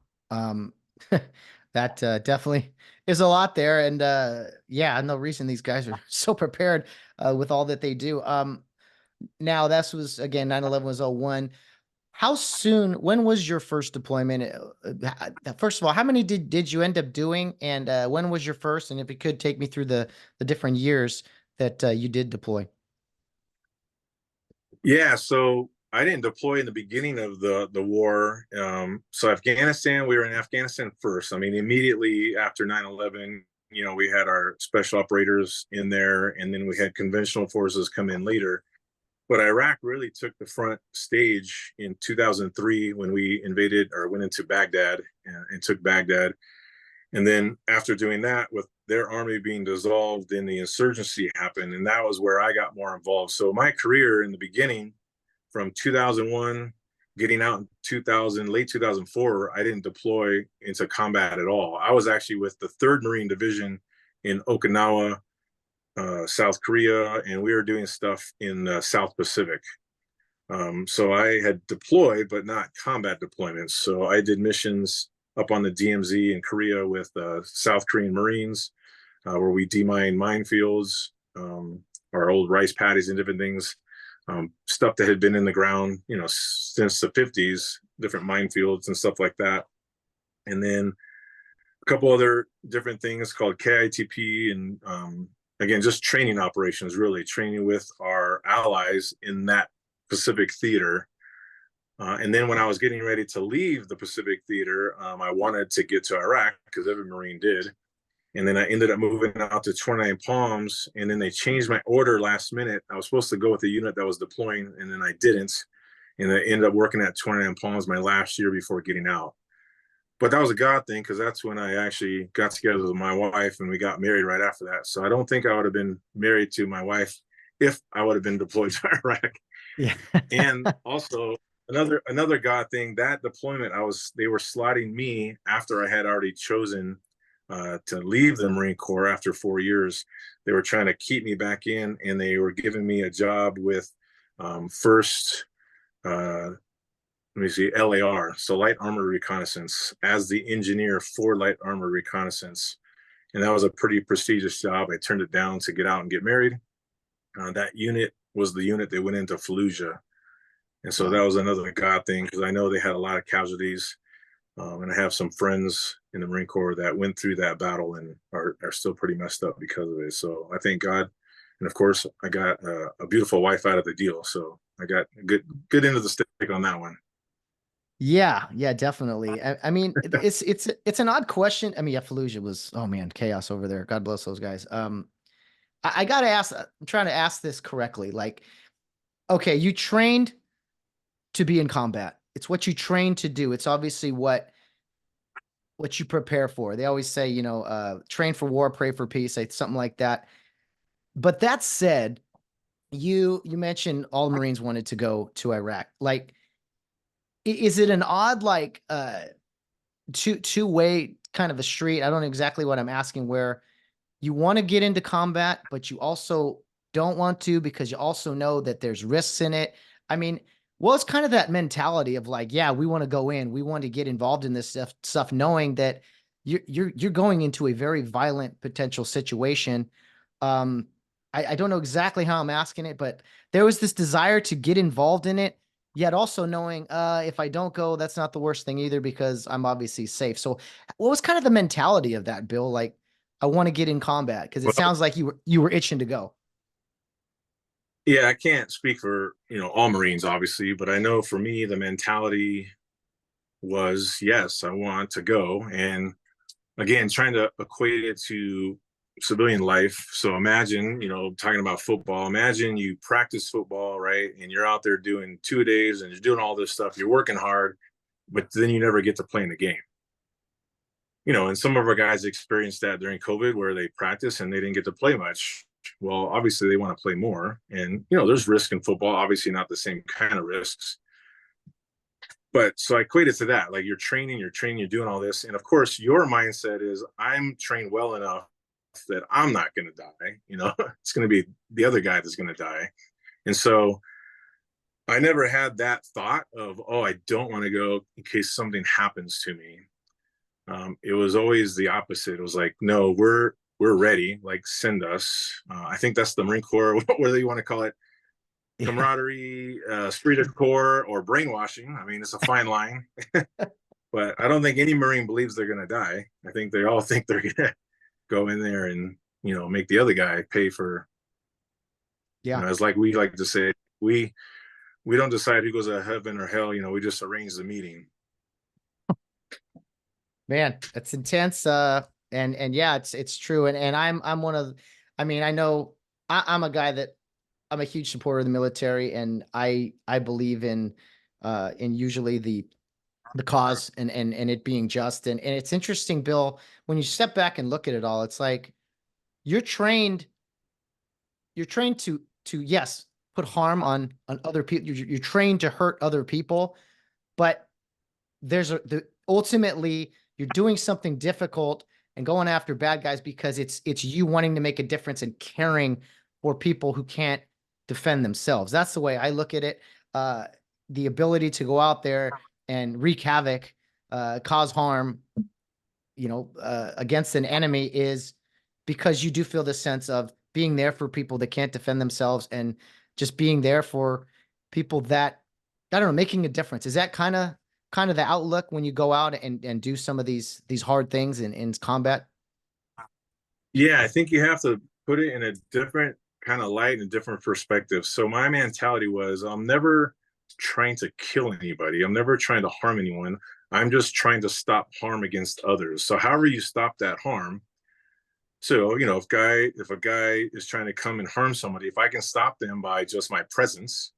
That definitely is a lot there. And yeah, no reason these guys are so prepared with all that they do. Now, this was, again, 9/11 was 01. How soon, when was your first deployment? First of all, how many did you end up doing? And when was your first? And if you could take me through the different years that you did deploy. Yeah, so I didn't deploy in the beginning of the war. So Afghanistan, we were in Afghanistan first. I mean, immediately after 9/11, we had our special operators in there, and then we had conventional forces come in later. But Iraq really took the front stage in 2003 when we invaded or went into Baghdad and took Baghdad. And then after doing that, with their army being dissolved, then the insurgency happened. And that was where I got more involved. So my career in the beginning, from 2001, getting out in 2000, late 2004, I didn't deploy into combat at all. I was actually with the 3rd Marine Division in Okinawa, South Korea, and we were doing stuff in the South Pacific. So I had deployed, but not combat deployments. So I did missions up on the DMZ in Korea with South Korean Marines, where we demine minefields, our old rice paddies and different things, stuff that had been in the ground, since the 50s, different minefields and stuff like that. And then a couple other different things called KITP and again, just training operations, really training with our allies in that Pacific theater. And then when I was getting ready to leave the Pacific theater, I wanted to get to Iraq, because every Marine did. And then I ended up moving out to 29 Palms, and then they changed my order last minute. I was supposed to go with the unit that was deploying, and then I didn't. And I ended up working at 29 Palms my last year before getting out. But that was a God thing, because that's when I actually got together with my wife, and we got married right after that. So I don't think I would have been married to my wife if I would have been deployed to Iraq. Yeah. And also another God thing, that deployment, they were slotting me after I had already chosen to leave the Marine Corps after 4 years. They were trying to keep me back in, and they were giving me a job with first LAR, so light armor reconnaissance, as the engineer for light armor reconnaissance. And that was a pretty prestigious job. I turned it down to get out and get married. That unit was the unit that went into Fallujah. And so that was another God thing, because I know they had a lot of casualties. And I have some friends in the Marine Corps that went through that battle and are still pretty messed up because of it. So I thank God. And of course, I got a beautiful wife out of the deal. So I got a good end of the stick on that one. Yeah, definitely. I mean, it's an odd question. I mean, yeah, Fallujah was, oh man, chaos over there. God bless those guys. I gotta ask, I'm trying to ask this correctly. Like, okay, you trained to be in combat. It's what you train to do. It's obviously what you prepare for. They always say, train for war, pray for peace, something like that. But that said, you mentioned all Marines wanted to go to Iraq. Like, is it an odd, like, two-way kind of a street? I don't know exactly what I'm asking, where you want to get into combat, but you also don't want to, because you also know that there's risks in it. I mean, what was kind of that mentality of like, yeah, we want to go in, we want to get involved in this stuff, knowing that you're going into a very violent potential situation. I don't know exactly how I'm asking it, but there was this desire to get involved in it, yet also knowing, if I don't go, that's not the worst thing either, because I'm obviously safe. So what was kind of the mentality of that, Bill? Like, I want to get in combat, because it Well, sounds like you were itching to go. yeah, I can't speak for, all Marines, obviously, but I know for me, the mentality was, yes, I want to go. And again, trying to equate it to civilian life. So imagine, talking about football, imagine you practice football, right? And you're out there doing 2 days and you're doing all this stuff, you're working hard, but then you never get to play in the game. And some of our guys experienced that during COVID where they practice and they didn't get to play much. Well, obviously they want to play more. And, there's risk in football, obviously not the same kind of risks. But so I equate it to that. Like you're training, you're doing all this. And of course, your mindset is I'm trained well enough that I'm not going to die. It's going to be the other guy that's going to die. And so I never had that thought of, oh, I don't want to go in case something happens to me. It was always the opposite. It was like, no, we're ready. Like send us. I think that's the Marine Corps, whether you want to call it camaraderie, esprit de corps, or brainwashing. I mean, it's a fine line. But I don't think any Marine believes they're going to die. I think they all think they're going to go in there and make the other guy pay for. Yeah, It's like we like to say, we don't decide who goes to heaven or hell. We just arrange the meeting. man, that's intense. And yeah, it's true. And I'm one of, I mean, I know I'm a guy that I'm a huge supporter of the military, and I believe in usually the cause and it being just. And it's interesting, Bill, when you step back and look at it all, it's like you're trained to yes, put harm on other people. You're trained to hurt other people, but ultimately you're doing something difficult and going after bad guys because it's you wanting to make a difference and caring for people who can't defend themselves. That's the way I look at it. The ability to go out there and wreak havoc, cause harm, against an enemy is because you do feel the sense of being there for people that can't defend themselves, and just being there for people that, I don't know, making a difference. Is that kind of the outlook when you go out and do some of these hard things in combat? Yeah, I think you have to put it in a different kind of light and a different perspective. So my mentality was, I'm never trying to kill anybody. I'm never trying to harm anyone. I'm just trying to stop harm against others. So however you stop that harm. So, if a guy is trying to come and harm somebody, if I can stop them by just my presence,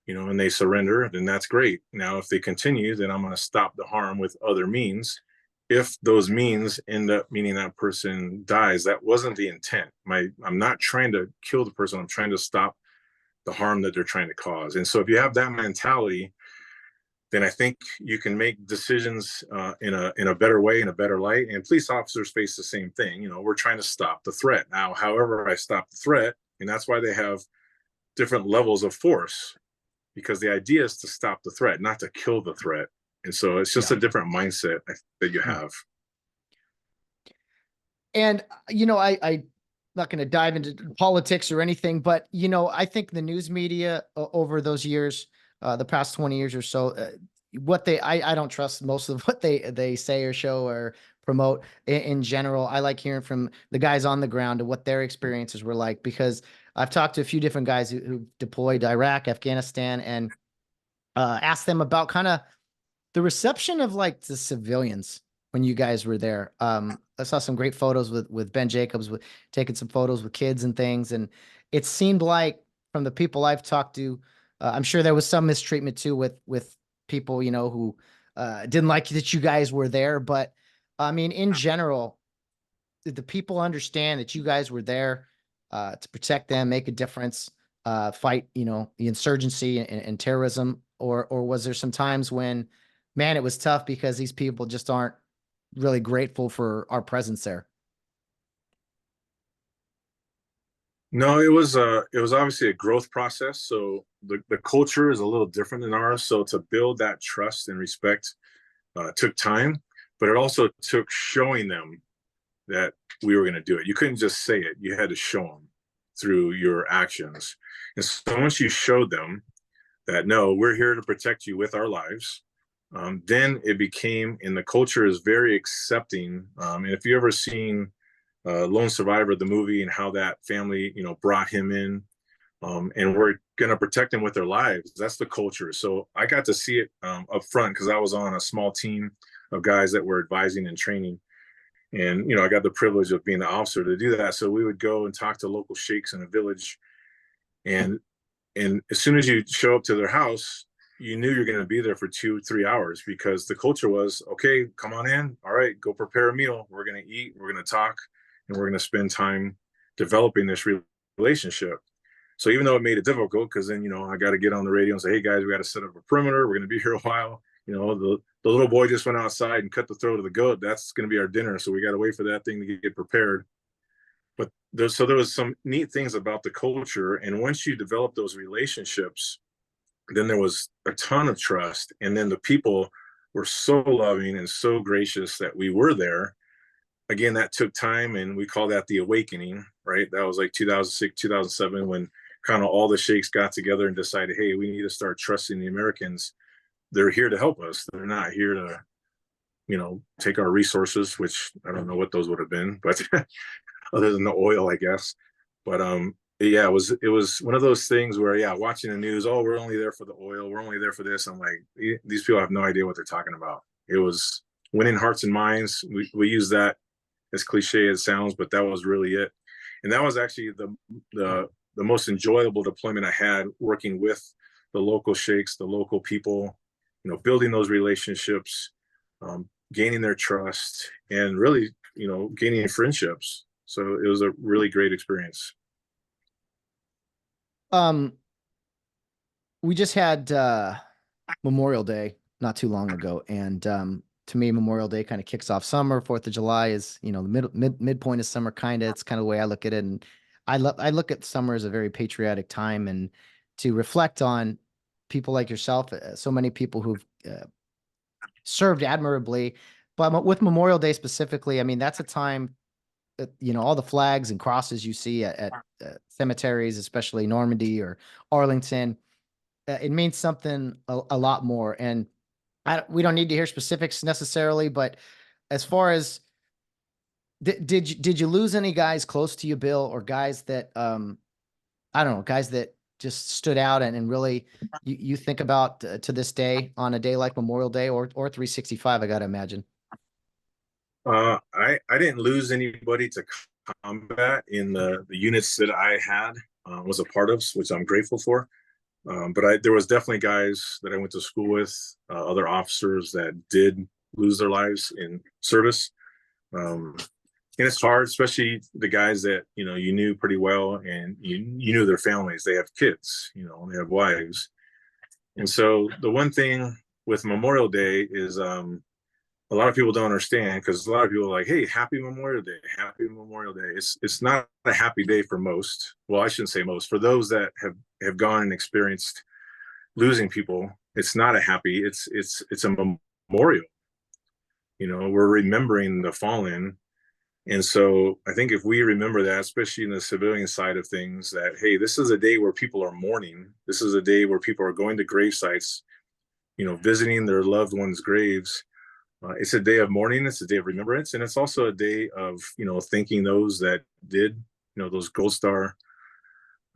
and they surrender, then that's great. Now, if they continue, then I'm going to stop the harm with other means. If those means end up meaning that person dies, that wasn't the intent. I'm not trying to kill the person. I'm trying to stop the harm that they're trying to cause. And so if you have that mentality, then I think you can make decisions in a better way, in a better light. And police officers face the same thing. We're trying to stop the threat. Now, however I stop the threat, and that's why they have different levels of force, because the idea is to stop the threat, not to kill the threat. And so it's just a different mindset that you have. And, I'm not going to dive into politics or anything, but, I think the news media over those years, the past 20 years or so, I don't trust most of what they say or show or promote in general. I like hearing from the guys on the ground and what their experiences were like, because I've talked to a few different guys who deployed Iraq, Afghanistan, and asked them about kind of the reception of like the civilians when you guys were there. I saw some great photos with Ben Jacobs, with taking some photos with kids and things. And it seemed like from the people I've talked to, I'm sure there was some mistreatment too with people, who didn't like that you guys were there. But I mean, in general, did the people understand that you guys were there to protect them, make a difference, fight, the insurgency and terrorism? Or was there some times when, man, it was tough because these people just aren't really grateful for our presence there? No, it was obviously a growth process. So the culture is a little different than ours. So to build that trust and respect took time, but it also took showing them that we were going to do it. You couldn't just say it. You had to show them through your actions. And so once you showed them that, no, we're here to protect you with our lives, then it became, and the culture is very accepting. And if you ever seen Lone Survivor, the movie, and how that family, brought him in, and we're going to protect him with their lives. That's the culture. So I got to see it up front because I was on a small team of guys that were advising and training. And, I got the privilege of being the officer to do that. So we would go and talk to local sheikhs in a village. And as soon as you show up to their house, you knew you're going to be there for 2-3 hours, because the culture was, okay, come on in. All right, go prepare a meal. We're going to eat, we're going to talk, and we're going to spend time developing this relationship. So even though it made it difficult, because then, I got to get on the radio and say, hey guys, we got to set up a perimeter. We're going to be here a while. The little boy just went outside and cut the throat of the goat. That's going to be our dinner. So we got to wait for that thing to get prepared. But there was some neat things about the culture. And once you develop those relationships, then there was a ton of trust. And then the people were so loving and so gracious that we were there. Again, that took time, and we call that the awakening, right? That was like 2006, 2007, when kind of all the sheikhs got together and decided, hey, we need to start trusting the Americans. They're here to help us. They're not here to, take our resources, which I don't know what those would have been, but other than the oil, I guess. But yeah, it was one of those things where, yeah, watching the news, oh, we're only there for the oil, we're only there for this. I'm like, these people have no idea what they're talking about. It was winning hearts and minds. We use that, as cliche as it sounds, but that was really it. And that was actually the most enjoyable deployment I had, working with the local sheikhs, the local people, building those relationships, gaining their trust, and really, gaining friendships. So it was a really great experience. We just had Memorial Day not too long ago, and to me, Memorial Day kind of kicks off summer. 4th of July is, the midpoint of summer, kind of. It's kind of the way I look at it. And I look at summer as a very patriotic time, and to reflect on people like yourself, so many people who've served admirably. But with Memorial Day specifically, I mean, that's a time that, all the flags and crosses you see at cemeteries, especially Normandy or Arlington, it means something a lot more. And we don't need to hear specifics necessarily, but as far as did you lose any guys close to you, Bill, or guys that I don't know, guys that just stood out and really you think about to this day, on a day like Memorial Day or 365, I got to imagine. I didn't lose anybody to combat in the units that I had was a part of, which I'm grateful for. But there was definitely guys that I went to school with, other officers that did lose their lives in service. And it's hard, especially the guys that, you knew pretty well, and you knew their families. They have kids, they have wives. And so the one thing with Memorial Day is a lot of people don't understand, because a lot of people are like, hey, happy Memorial Day, happy Memorial Day. It's not a happy day for most. Well, I shouldn't say most. For those that have gone and experienced losing people, it's not a happy, it's a memorial. We're remembering the fallen. And so I think if we remember that, especially in the civilian side of things, that, hey, this is a day where people are mourning. This is a day where people are going to grave sites, visiting their loved ones' graves. It's a day of mourning. It's a day of remembrance. And it's also a day of, thanking those that did, those Gold Star,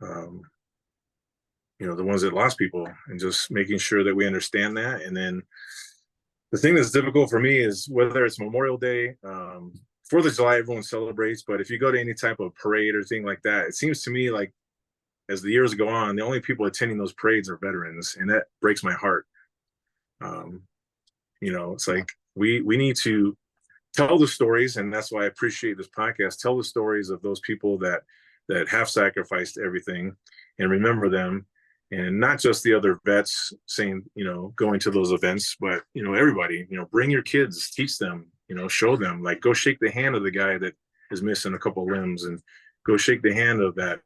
the ones that lost people, and just making sure that we understand that. And then the thing that's difficult for me is whether it's Memorial Day, 4th of July, everyone celebrates, but if you go to any type of parade or thing like that, it seems to me like as the years go on, the only people attending those parades are veterans, and that breaks my heart. It's like we need to tell the stories, and that's why I appreciate this podcast. Tell the stories of those people that have sacrificed everything, and remember them, and not just the other vets saying, going to those events, but everybody, bring your kids, teach them. Show them, like, go shake the hand of the guy that is missing a couple limbs, and go shake the hand of that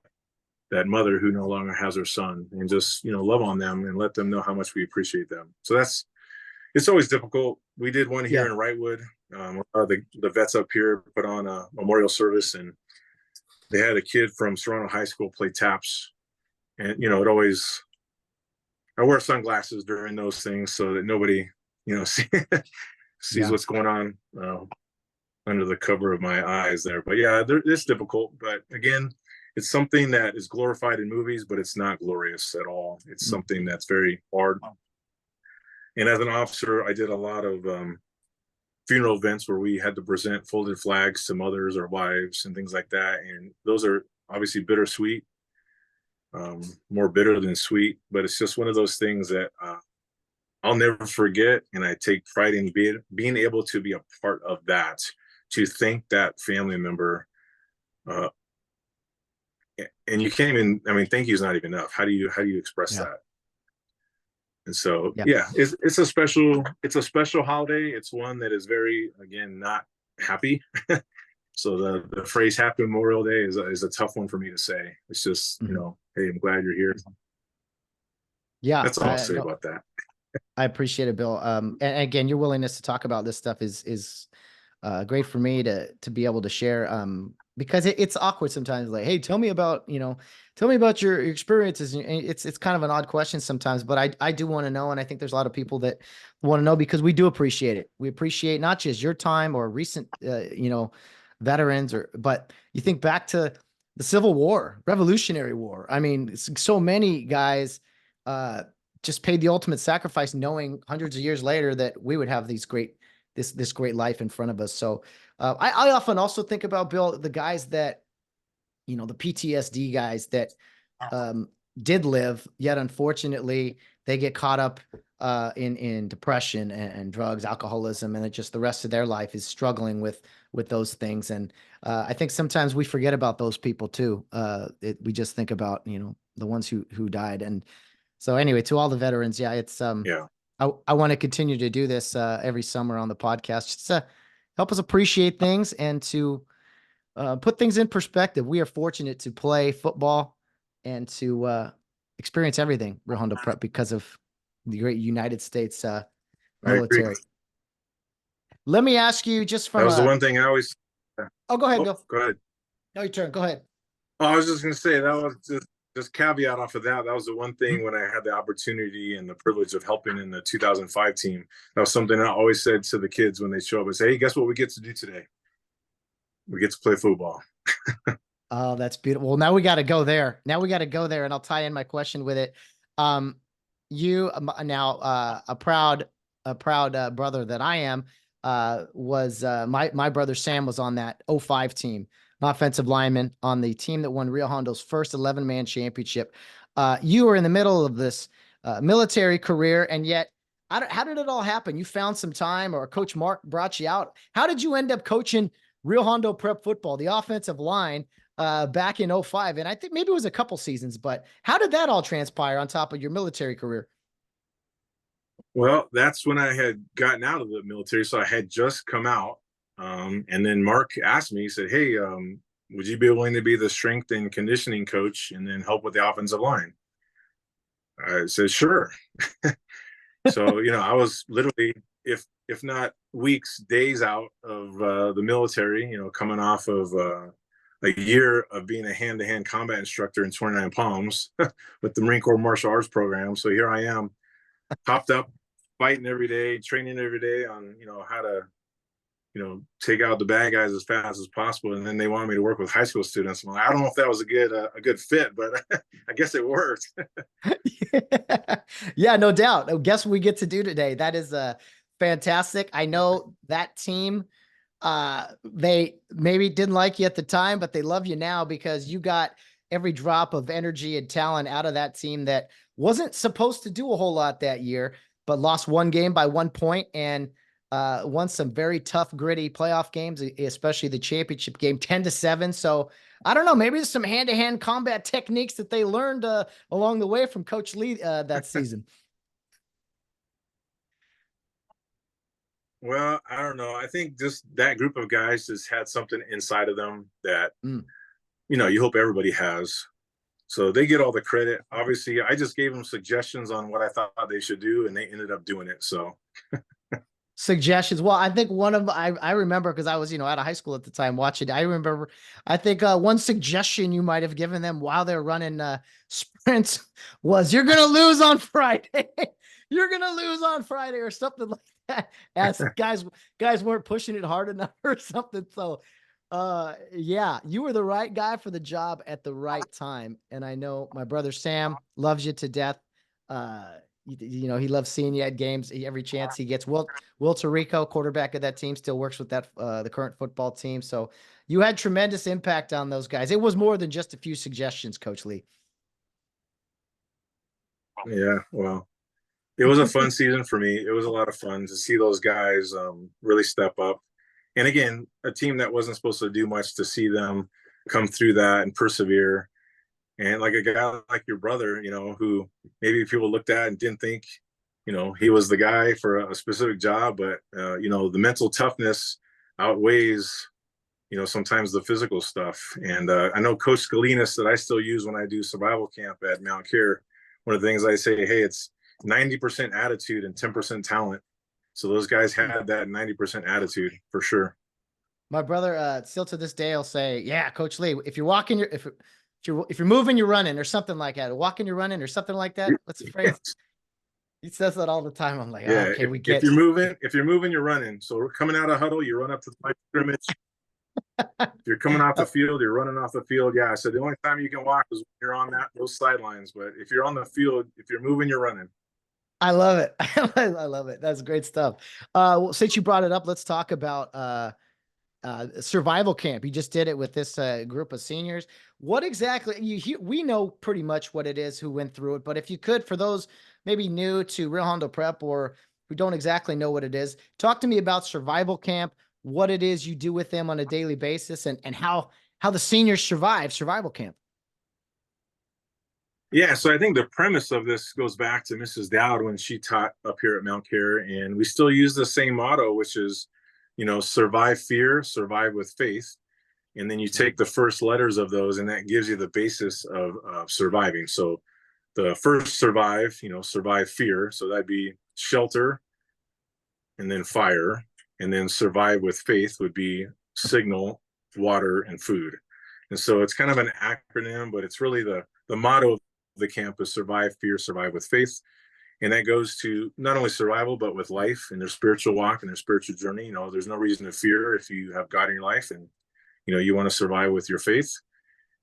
that mother who no longer has her son, and just, love on them and let them know how much we appreciate them. So it's always difficult. We did one here Yeah. in Wrightwood. The vets up here put on a memorial service, and they had a kid from Serrano High School play taps. And, I wear sunglasses during those things so that nobody, sees what's going on under the cover of my eyes there. But yeah, it's difficult. But again, it's something that is glorified in movies, but it's not glorious at all. It's something that's very hard. And as an officer, I did a lot of funeral events where we had to present folded flags to mothers or wives and things like that. And those are obviously bittersweet, more bitter than sweet. But it's just one of those things that I'll never forget. And I take pride in being able to be a part of that, to thank that family member. And you can't even, thank you is not even enough. How do you express that? And so, it's a special holiday. It's one that is very, again, not happy. So the phrase "Happy Memorial Day" is a tough one for me to say. It's just, hey, I'm glad you're here. Yeah, that's all I'll say about that. I appreciate it, Bill. And again, your willingness to talk about this stuff is great for me to be able to share. Because it's awkward sometimes. Like, hey, tell me about your experiences. And it's kind of an odd question sometimes, but I do want to know, and I think there's a lot of people that want to know, because we do appreciate it. We appreciate not just your time or recent, veterans, but you think back to the Civil War, Revolutionary War. I mean, so many guys just paid the ultimate sacrifice, knowing hundreds of years later that we would have this great life in front of us. So I often also think about, Bill, the guys that, the PTSD guys that did live, yet unfortunately they get caught up in depression and drugs, alcoholism, and just the rest of their life is struggling with those things. And I think sometimes we forget about those people too. We just think about, the ones who died. And so anyway, to all the veterans, it's I want to continue to do this every summer on the podcast, just to help us appreciate things and to put things in perspective. We are fortunate to play football and to experience everything Rio Hondo Prep because of the great United States military. Let me ask you, just from that was the one thing I always. Oh, go ahead, Bill. Go ahead. No, your turn. Go ahead. Oh, I was just going to say, that was just caveat off of that. That was the one thing when I had the opportunity and the privilege of helping in the 2005 team. That was something I always said to the kids when they show up. I say, hey, guess what we get to do today? We get to play football. Oh, that's beautiful. Well, now we got to go there. And I'll tie in my question with it. You now a proud brother that I am was my brother Sam was on that 05 team, an offensive lineman on the team that won Rio Hondo's first 11-man championship. You were in the middle of this military career, and yet how did it all happen? You found some time, or Coach Mark brought you out. How did you end up coaching Rio Hondo Prep football, the offensive line, back in 05? And I think maybe it was a couple seasons, but how did that all transpire on top of your military career? Well, that's when I had gotten out of the military. So I had just come out. And then Mark asked me, he said, hey, would you be willing to be the strength and conditioning coach and then help with the offensive line? I said, sure. So, I was literally, if not weeks, days out of the military, coming off of a year of being a hand-to-hand combat instructor in 29 Palms with the Marine Corps Martial Arts program. So here I am, popped up, fighting every day, training every day on, how to, take out the bad guys as fast as possible. And then they wanted me to work with high school students. I'm like, I don't know if that was a good fit, but I guess it worked. Yeah, no doubt. Guess what we get to do today? That is fantastic. I know that team, they maybe didn't like you at the time, but they love you now because you got every drop of energy and talent out of that team that wasn't supposed to do a whole lot that year, but lost one game by 1 point and won some very tough, gritty playoff games, especially the championship game, 10-7. So I don't know, maybe there's some hand-to-hand combat techniques that they learned along the way from Coach Lee that season. Well, I don't know. I think just that group of guys just had something inside of them that, you hope everybody has. So they get all the credit. Obviously, I just gave them suggestions on what I thought they should do, and they ended up doing it. So Suggestions. Well, I think one of I remember because I was, out of high school at the time watching. I remember, I think one suggestion you might have given them while they're running sprints was, "You're gonna lose on Friday. You're gonna lose on Friday," or something like that. As guys weren't pushing it hard enough or something. So, yeah, you were the right guy for the job at the right time. And I know my brother Sam loves you to death. He loves seeing you at games every chance he gets. Will Tirico, quarterback of that team, still works with that the current football team. So you had tremendous impact on those guys. It was more than just a few suggestions, Coach Lee. yeah, well, it was a fun season for me. It was a lot of fun to see those guys really step up. And again, a team that wasn't supposed to do much, to see them come through that and persevere. And like a guy like your brother, who maybe people looked at and didn't think, he was the guy for a specific job, but the mental toughness outweighs, sometimes the physical stuff. And I know Coach Scalinas, that I still use when I do survival camp at Mount Care. One of the things I say, hey, it's 90% attitude and 10% talent. So those guys had that 90% attitude for sure. My brother, still to this day, will say, "Yeah, Coach Lee, if you're walking, if you're moving, you're running, or something like that. Walking, you're running, or something like that." What's the phrase? He says that all the time. I'm like, yeah, okay, if you're moving, you're running. So we're coming out of huddle, you run up to the line of scrimmage. If you're coming off the field, you're running off the field. Yeah. So the only time you can walk is when you're on those sidelines. But if you're on the field, if you're moving, you're running. I love it. I love it. That's great stuff. Well, since you brought it up, let's talk about survival camp. You just did it with this group of seniors. What exactly we know pretty much what it is, who went through it, but if you could, for those maybe new to Rio Hondo Prep or who don't exactly know what it is, talk to me about survival camp, what it is you do with them on a daily basis, and how the seniors survive survival camp. Yeah, so I think the premise of this goes back to Mrs. Dowd when she taught up here at Mount Care, and we still use the same motto, which is, survive fear, survive with faith. And then you take the first letters of those, and that gives you the basis of surviving. So the first survive, survive fear. So that'd be shelter, and then fire, and then survive with faith would be signal, water, and food. And so it's kind of an acronym, but it's really the motto of the camp is survive fear, survive with faith. And that goes to not only survival, but with life and their spiritual walk and their spiritual journey. There's no reason to fear if you have God in your life, and you want to survive with your faith.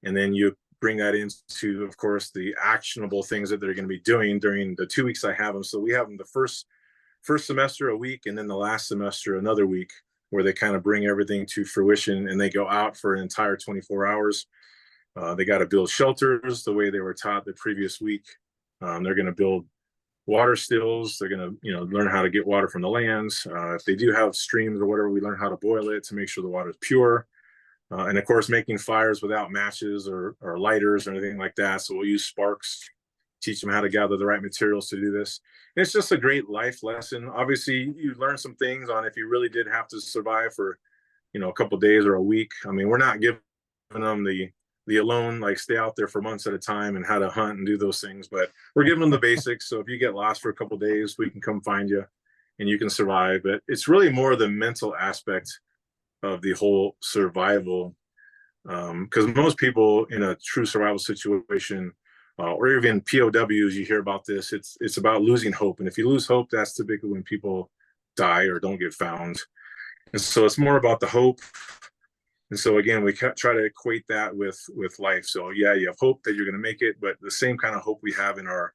And then you bring that into, of course, the actionable things that they're going to be doing during the 2 weeks I have them. So we have them the first semester a week, and then the last semester another week, where they kind of bring everything to fruition, and they go out for an entire 24 hours. They got to build shelters the way they were taught the previous week. They're going to build water stills. They're going to, learn how to get water from the lands. If they do have streams or whatever, we learn how to boil it to make sure the water is pure. And of course, making fires without matches or lighters or anything like that. So we'll use sparks, teach them how to gather the right materials to do this. And it's just a great life lesson. Obviously, you learn some things on if you really did have to survive for, a couple of days or a week. I mean, we're not giving them the alone, like stay out there for months at a time and how to hunt and do those things, but we're giving them the basics. So if you get lost for a couple of days, we can come find you and you can survive. But it's really more the mental aspect of the whole survival, because most people in a true survival situation, or even POWs, you hear about this, it's about losing hope. And if you lose hope, that's typically when people die or don't get found. And so it's more about the hope. And so again, we try to equate that with life. So yeah, you have hope that you're going to make it, but the same kind of hope we have in our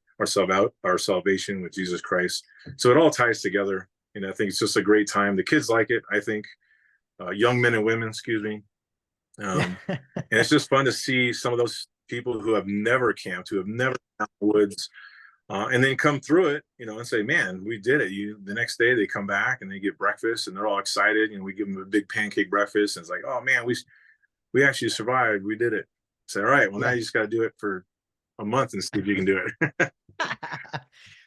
salvation with Jesus Christ. So it all ties together, and I think it's just a great time. The kids like it, I think, young men and women, excuse me. And it's just fun to see some of those people who have never camped, who have never been out in the woods, and then come through it, and say, man, we did it. The next day they come back and they get breakfast and they're all excited. We give them a big pancake breakfast. And it's like, oh man, we actually survived. We did it. Say, all right, well, now you just got to do it for a month and see if you can do it.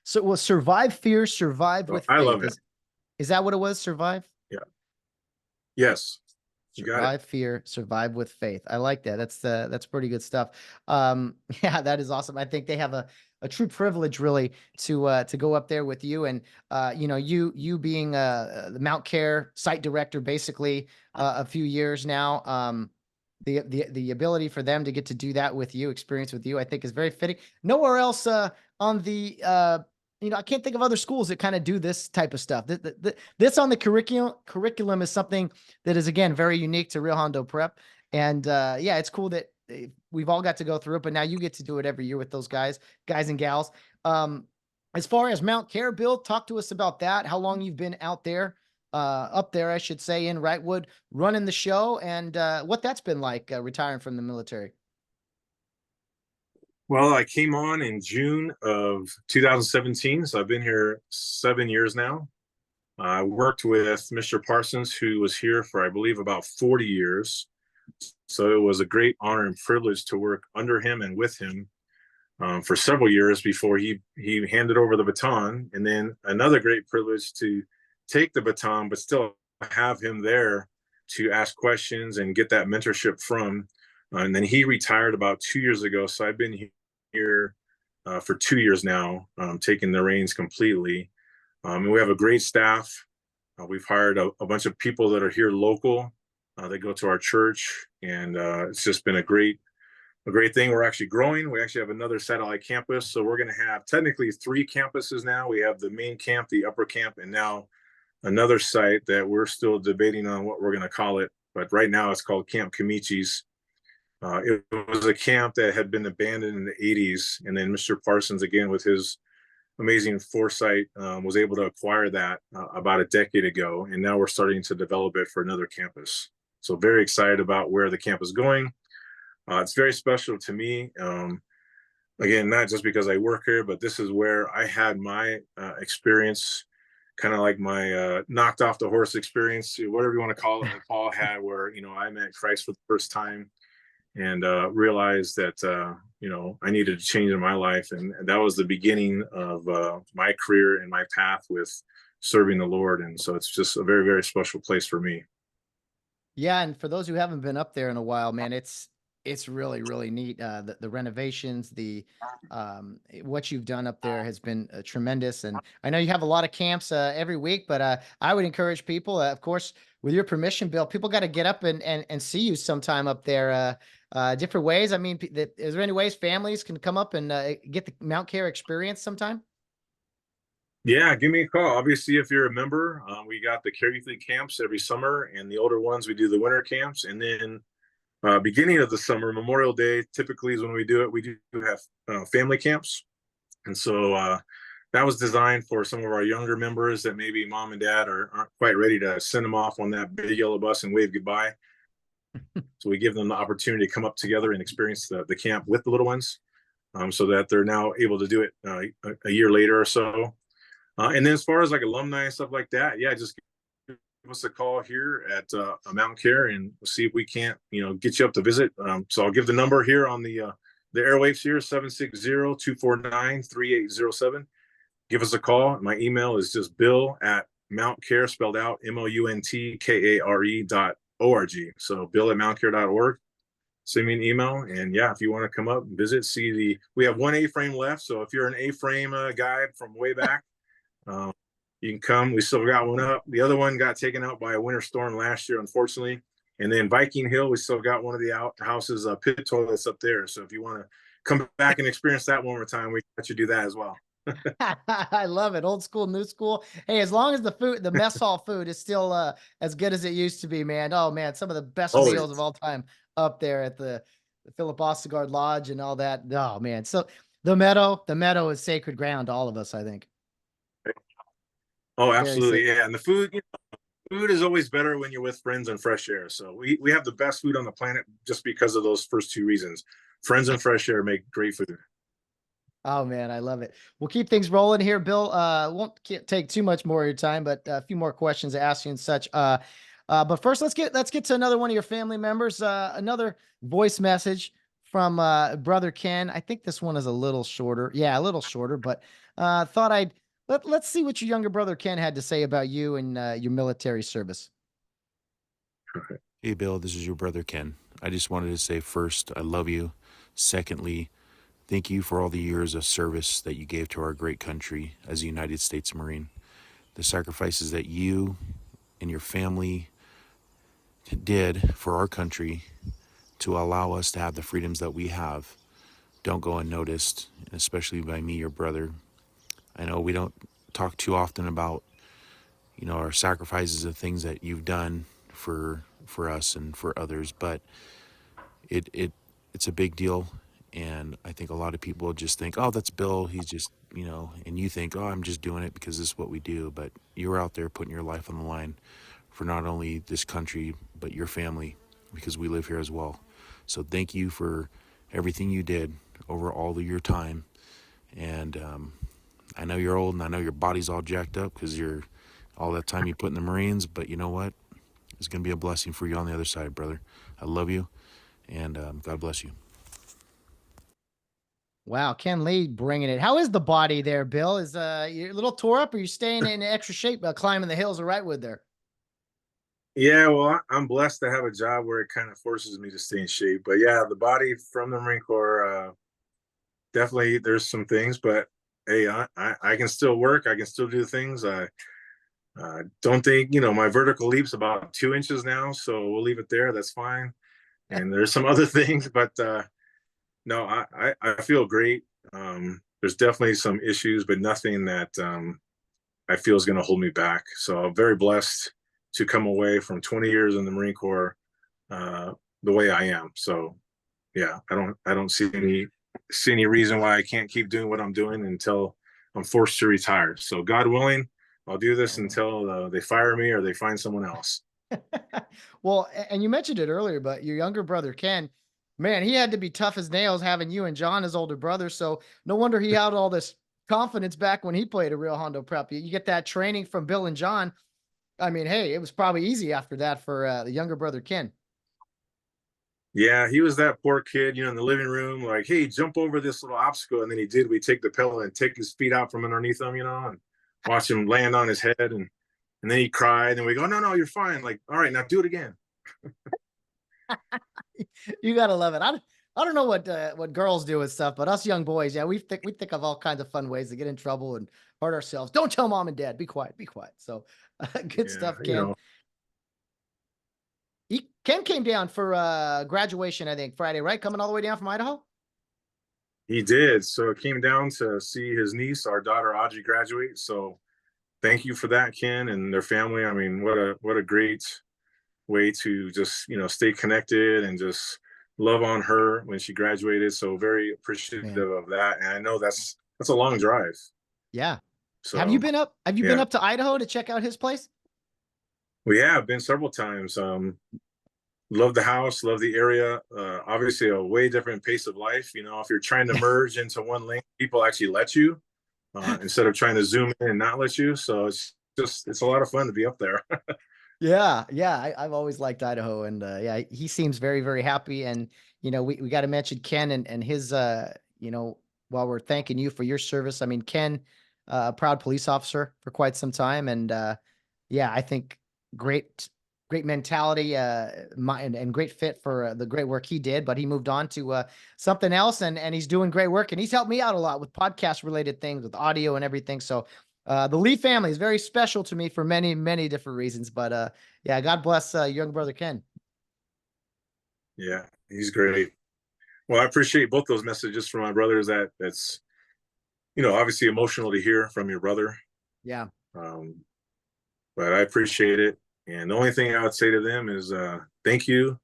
So survive fear, survive with faith. I love it. Is that what it was? Survive? Yeah. Yes. You got it. Survive fear, survive with faith. I like that. That's pretty good stuff. Yeah, that is awesome. I think they have a true privilege really to go up there with you. And you know, you being the Mount Care site director basically a few years now. The ability for them to get to do that with you, experience with you, I think is very fitting. Nowhere else on the you know, I can't think of other schools that kind of do this type of stuff. This on the curriculum is something that is, again, very unique to Rio Hondo Prep. And yeah, it's cool that we've all got to go through it, but now you get to do it every year with those guys and gals. As far as Mount Care, Bill, talk to us about that. How long you've been out there, up there, I should say, in Wrightwood, running the show, and what that's been like retiring from the military. Well, I came on in June of 2017, so I've been here 7 years now. I worked with Mr. Parsons, who was here for, I believe, about 40 years. So it was a great honor and privilege to work under him and with him for several years before he handed over the baton. And then another great privilege to take the baton, but still have him there to ask questions and get that mentorship from. And then he retired about 2 years ago. So I've been here for 2 years now, taking the reins completely. And we have a great staff. We've hired a bunch of people that are here local. They go to our church, and it's just been a great thing. We're actually growing. We actually have another satellite campus. So we're going to have technically 3 campuses now. We have the main camp, the upper camp, and now another site that we're still debating on what we're going to call it. But right now it's called Camp Kamichis. It was a camp that had been abandoned in the 80s. And then Mr. Parsons, again, with his amazing foresight, was able to acquire that about a decade ago. And now we're starting to develop it for another campus. So very excited about where the camp is going. It's very special to me. Again, not just because I work here, but this is where I had my experience, kind of like my knocked off the horse experience, whatever you want to call it, that Paul had, where, you know, I met Christ for the first time and realized that, you know, I needed to change in my life. And that was the beginning of my career and my path with serving the Lord. And so it's just a very, very special place for me. Yeah, and for those who haven't been up there in a while, man, it's really, really neat. The renovations, what you've done up there has been tremendous. And I know you have a lot of camps every week, but I would encourage people, of course, with your permission, Bill, people got to get up and see you sometime up there. Different ways. I mean, is there any ways families can come up and get the Mount Care experience sometime? Yeah, give me a call. Obviously, if you're a member, we got the Care Youth League camps every summer, and the older ones, we do the winter camps. And then beginning of the summer, Memorial Day typically is when we do it. We do have family camps. And so that was designed for some of our younger members that maybe mom and dad aren't quite ready to send them off on that big yellow bus and wave goodbye. So we give them the opportunity to come up together and experience the camp with the little ones, so that they're now able to do it a year later or so. And then as far as like alumni and stuff like that, yeah, just give us a call here at Mount Care, and we'll see if we can't, you know, get you up to visit. So I'll give the number here on the airwaves here, 760-249-3807. Give us a call. My email is just bill@mountcare, spelled out MOUNTKARE.org. So bill@mountcare.org. Send me an email. And yeah, if you want to come up and visit, we have one A-frame left. So if you're an A-frame guy from way back, you can come. We still got one up. The other one got taken out by a winter storm last year, unfortunately. And then Viking Hill, we still got one of the outhouses, pit toilets up there. So if you want to come back and experience that one more time, we let you do that as well. I love it. Old school, new school. Hey, as long as the mess hall food is still as good as it used to be, man. Oh man, some of the best meals of all time up there at the Philip Ostergaard Lodge and all that. Oh man. So the meadow is sacred ground to all of us, I think. Oh, absolutely. Yeah. And the food, you know, food is always better when you're with friends and fresh air. So we have the best food on the planet just because of those first 2 reasons. Friends and fresh air make great food. Oh man, I love it. We'll keep things rolling here, Bill. Won't take too much more of your time, but a few more questions to ask you and such. But first, let's get to another one of your family members. Another voice message from brother Ken. I think this one is a little shorter. Yeah, a little shorter, but thought let's see what your younger brother Ken had to say about you and your military service. Hey, Bill, this is your brother Ken. I just wanted to say first, I love you. Secondly, thank you for all the years of service that you gave to our great country as a United States Marine. The sacrifices that you and your family did for our country to allow us to have the freedoms that we have don't go unnoticed, especially by me, your brother. I know we don't talk too often about, our sacrifices and things that you've done for us and for others, but it's a big deal. And I think a lot of people just think, oh, that's Bill. He's just, and you think, oh, I'm just doing it because this is what we do. But you're out there putting your life on the line for not only this country, but your family, because we live here as well. So thank you for everything you did over all of your time. And I know you're old and I know your body's all jacked up because you're all that time you put in the Marines, but you know what? It's going to be a blessing for you on the other side, brother. I love you, and God bless you. Wow, Ken Lee bringing it. How is the body there, Bill? Is you a little tore up, or you staying in extra shape climbing the hills of Wrightwood there? Yeah, well, I'm blessed to have a job where it kind of forces me to stay in shape. But yeah, the body from the Marine Corps, definitely there's some things, but hey, I can still work. I can still do things. I don't think, my vertical leap's about 2 inches now, so we'll leave it there. That's fine. And there's some other things, but no, I feel great. There's definitely some issues, but nothing that I feel is going to hold me back. So I'm very blessed to come away from 20 years in the Marine Corps the way I am. So yeah, I don't see any reason why I can't keep doing what I'm doing until I'm forced to retire. So God willing, I'll do this until they fire me or they find someone else. Well, and you mentioned it earlier, but your younger brother, Ken, man, he had to be tough as nails having you and John as older brothers. So no wonder he had all this confidence back when he played at Rio Hondo Prep. You get that training from Bill and John. I mean, hey, it was probably easy after that for the younger brother, Ken. Yeah, he was that poor kid, in the living room, like, hey, jump over this little obstacle. And then he did. We take the pillow and take his feet out from underneath him, and watch him land on his head. And then he cried. And we go, no, you're fine. Like, all right, now do it again. You gotta love it. I don't know what girls do and stuff, but us young boys, yeah, we think of all kinds of fun ways to get in trouble and hurt ourselves. Don't tell mom and dad. Be quiet. Be quiet. So good stuff, Ken. Ken came down for graduation, I think Friday, right? Coming all the way down from Idaho. He did. So it came down to see his niece, our daughter Audrey, graduate. So thank you for that, Ken, and their family. I mean, what a great way to just stay connected and just love on her when she graduated. So very appreciative of that. And I know that's a long drive. Yeah. So have you been up to Idaho to check out his place? We have been several times. Love the house, love the area. Obviously a way different pace of life. If you're trying to merge into one lane, people actually let you instead of trying to zoom in and not let you. So it's a lot of fun to be up there. Yeah. I've always liked Idaho, and yeah, he seems very, very happy. And we got to mention Ken and his while we're thanking you for your service. I mean, Ken, a proud police officer for quite some time, and yeah, I think great mentality, and great fit for the great work he did. But he moved on to something else, and he's doing great work, and he's helped me out a lot with podcast related things, with audio and everything. So the Lee family is very special to me for many, many different reasons. But yeah, God bless young brother Ken. Yeah, he's great. Well, I appreciate both those messages from my brothers. That's obviously emotional to hear from your brother. Yeah. But I appreciate it. And the only thing I would say to them is thank you.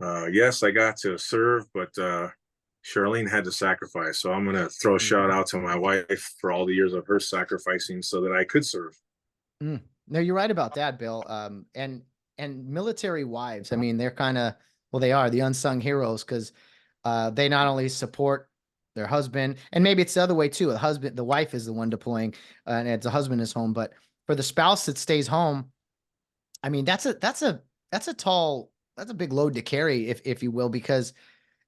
Yes, I got to serve, but Charlene had to sacrifice. So I'm going to throw a shout out to my wife for all the years of her sacrificing so that I could serve. No, you're right about that, Bill. And military wives, I mean, they're kind of, they are the unsung heroes, because they not only support their husband, and maybe it's the other way too. The wife is the one deploying, and it's the husband is home. But for the spouse that stays home, I mean, that's a big load to carry, if you will, because,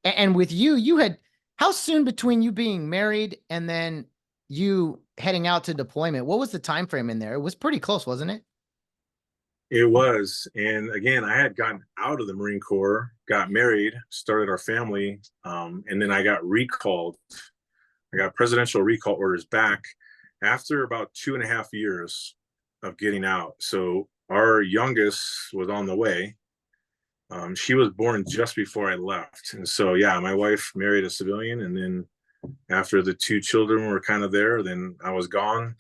and with you had, how soon between you being married and then you heading out to deployment? What was the time frame in there? It was pretty close, wasn't it? It was. And again, I had gotten out of the Marine Corps, got married, started our family, and then I got recalled. I got presidential recall orders back after about 2.5 years of getting out. So our youngest was on the way. She was born just before I left. And so, yeah, my wife married a civilian. And then after the two children were kind of there, then I was gone.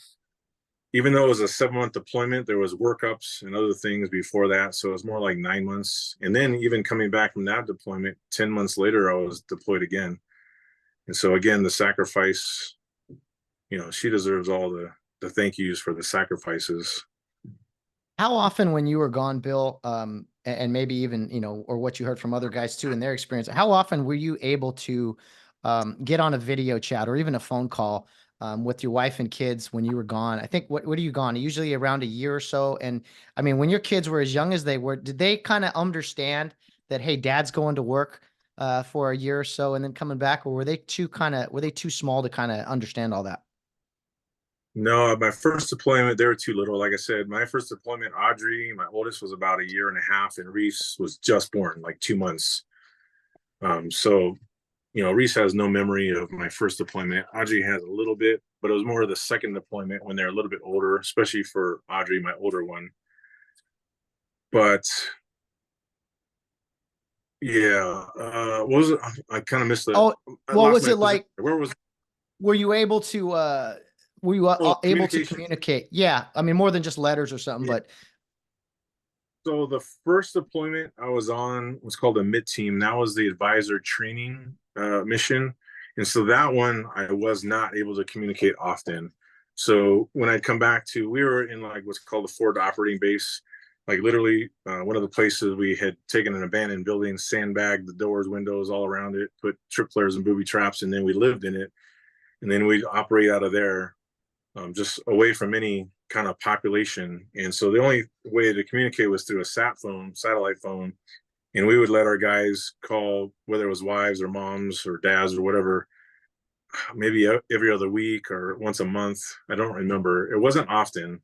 Even though it was a 7-month deployment, there was workups and other things before that. So it was more like 9 months. And then even coming back from that deployment, 10 months later, I was deployed again. And so again, the sacrifice, she deserves all the thank yous for the sacrifices. How often when you were gone, Bill, and maybe even, or what you heard from other guys too in their experience, how often were you able to get on a video chat or even a phone call with your wife and kids when you were gone? I think, what are you gone? Usually around a year or so. And I mean, when your kids were as young as they were, did they kind of understand that, hey, dad's going to work for a year or so and then coming back, or were they too small to kind of understand all that? No, my first deployment, they were too little. Like I said, my first deployment, Audrey, my oldest, was about a year and a half, and Reese was just born, like 2 months. So, Reese has no memory of my first deployment. Audrey has a little bit, but it was more of the second deployment when they're a little bit older, especially for Audrey, my older one. But yeah, what was it? I kind of missed that. Oh, what was it like? Where was? Were you able to able to communicate? Yeah. I mean, more than just letters or something, but So the first deployment I was on was called a MIT team. That was the advisor training mission. And so that one, I was not able to communicate often. So when I'd come back to, we were in like what's called the forward operating base. Like literally one of the places we had taken an abandoned building, sandbagged the doors, windows all around it, put trip flares and booby traps, and then we lived in it. And then we'd operate out of there, just away from any kind of population. And so the only way to communicate was through a satellite phone. And we would let our guys call, whether it was wives or moms or dads or whatever, maybe every other week or once a month. I don't remember. It wasn't often,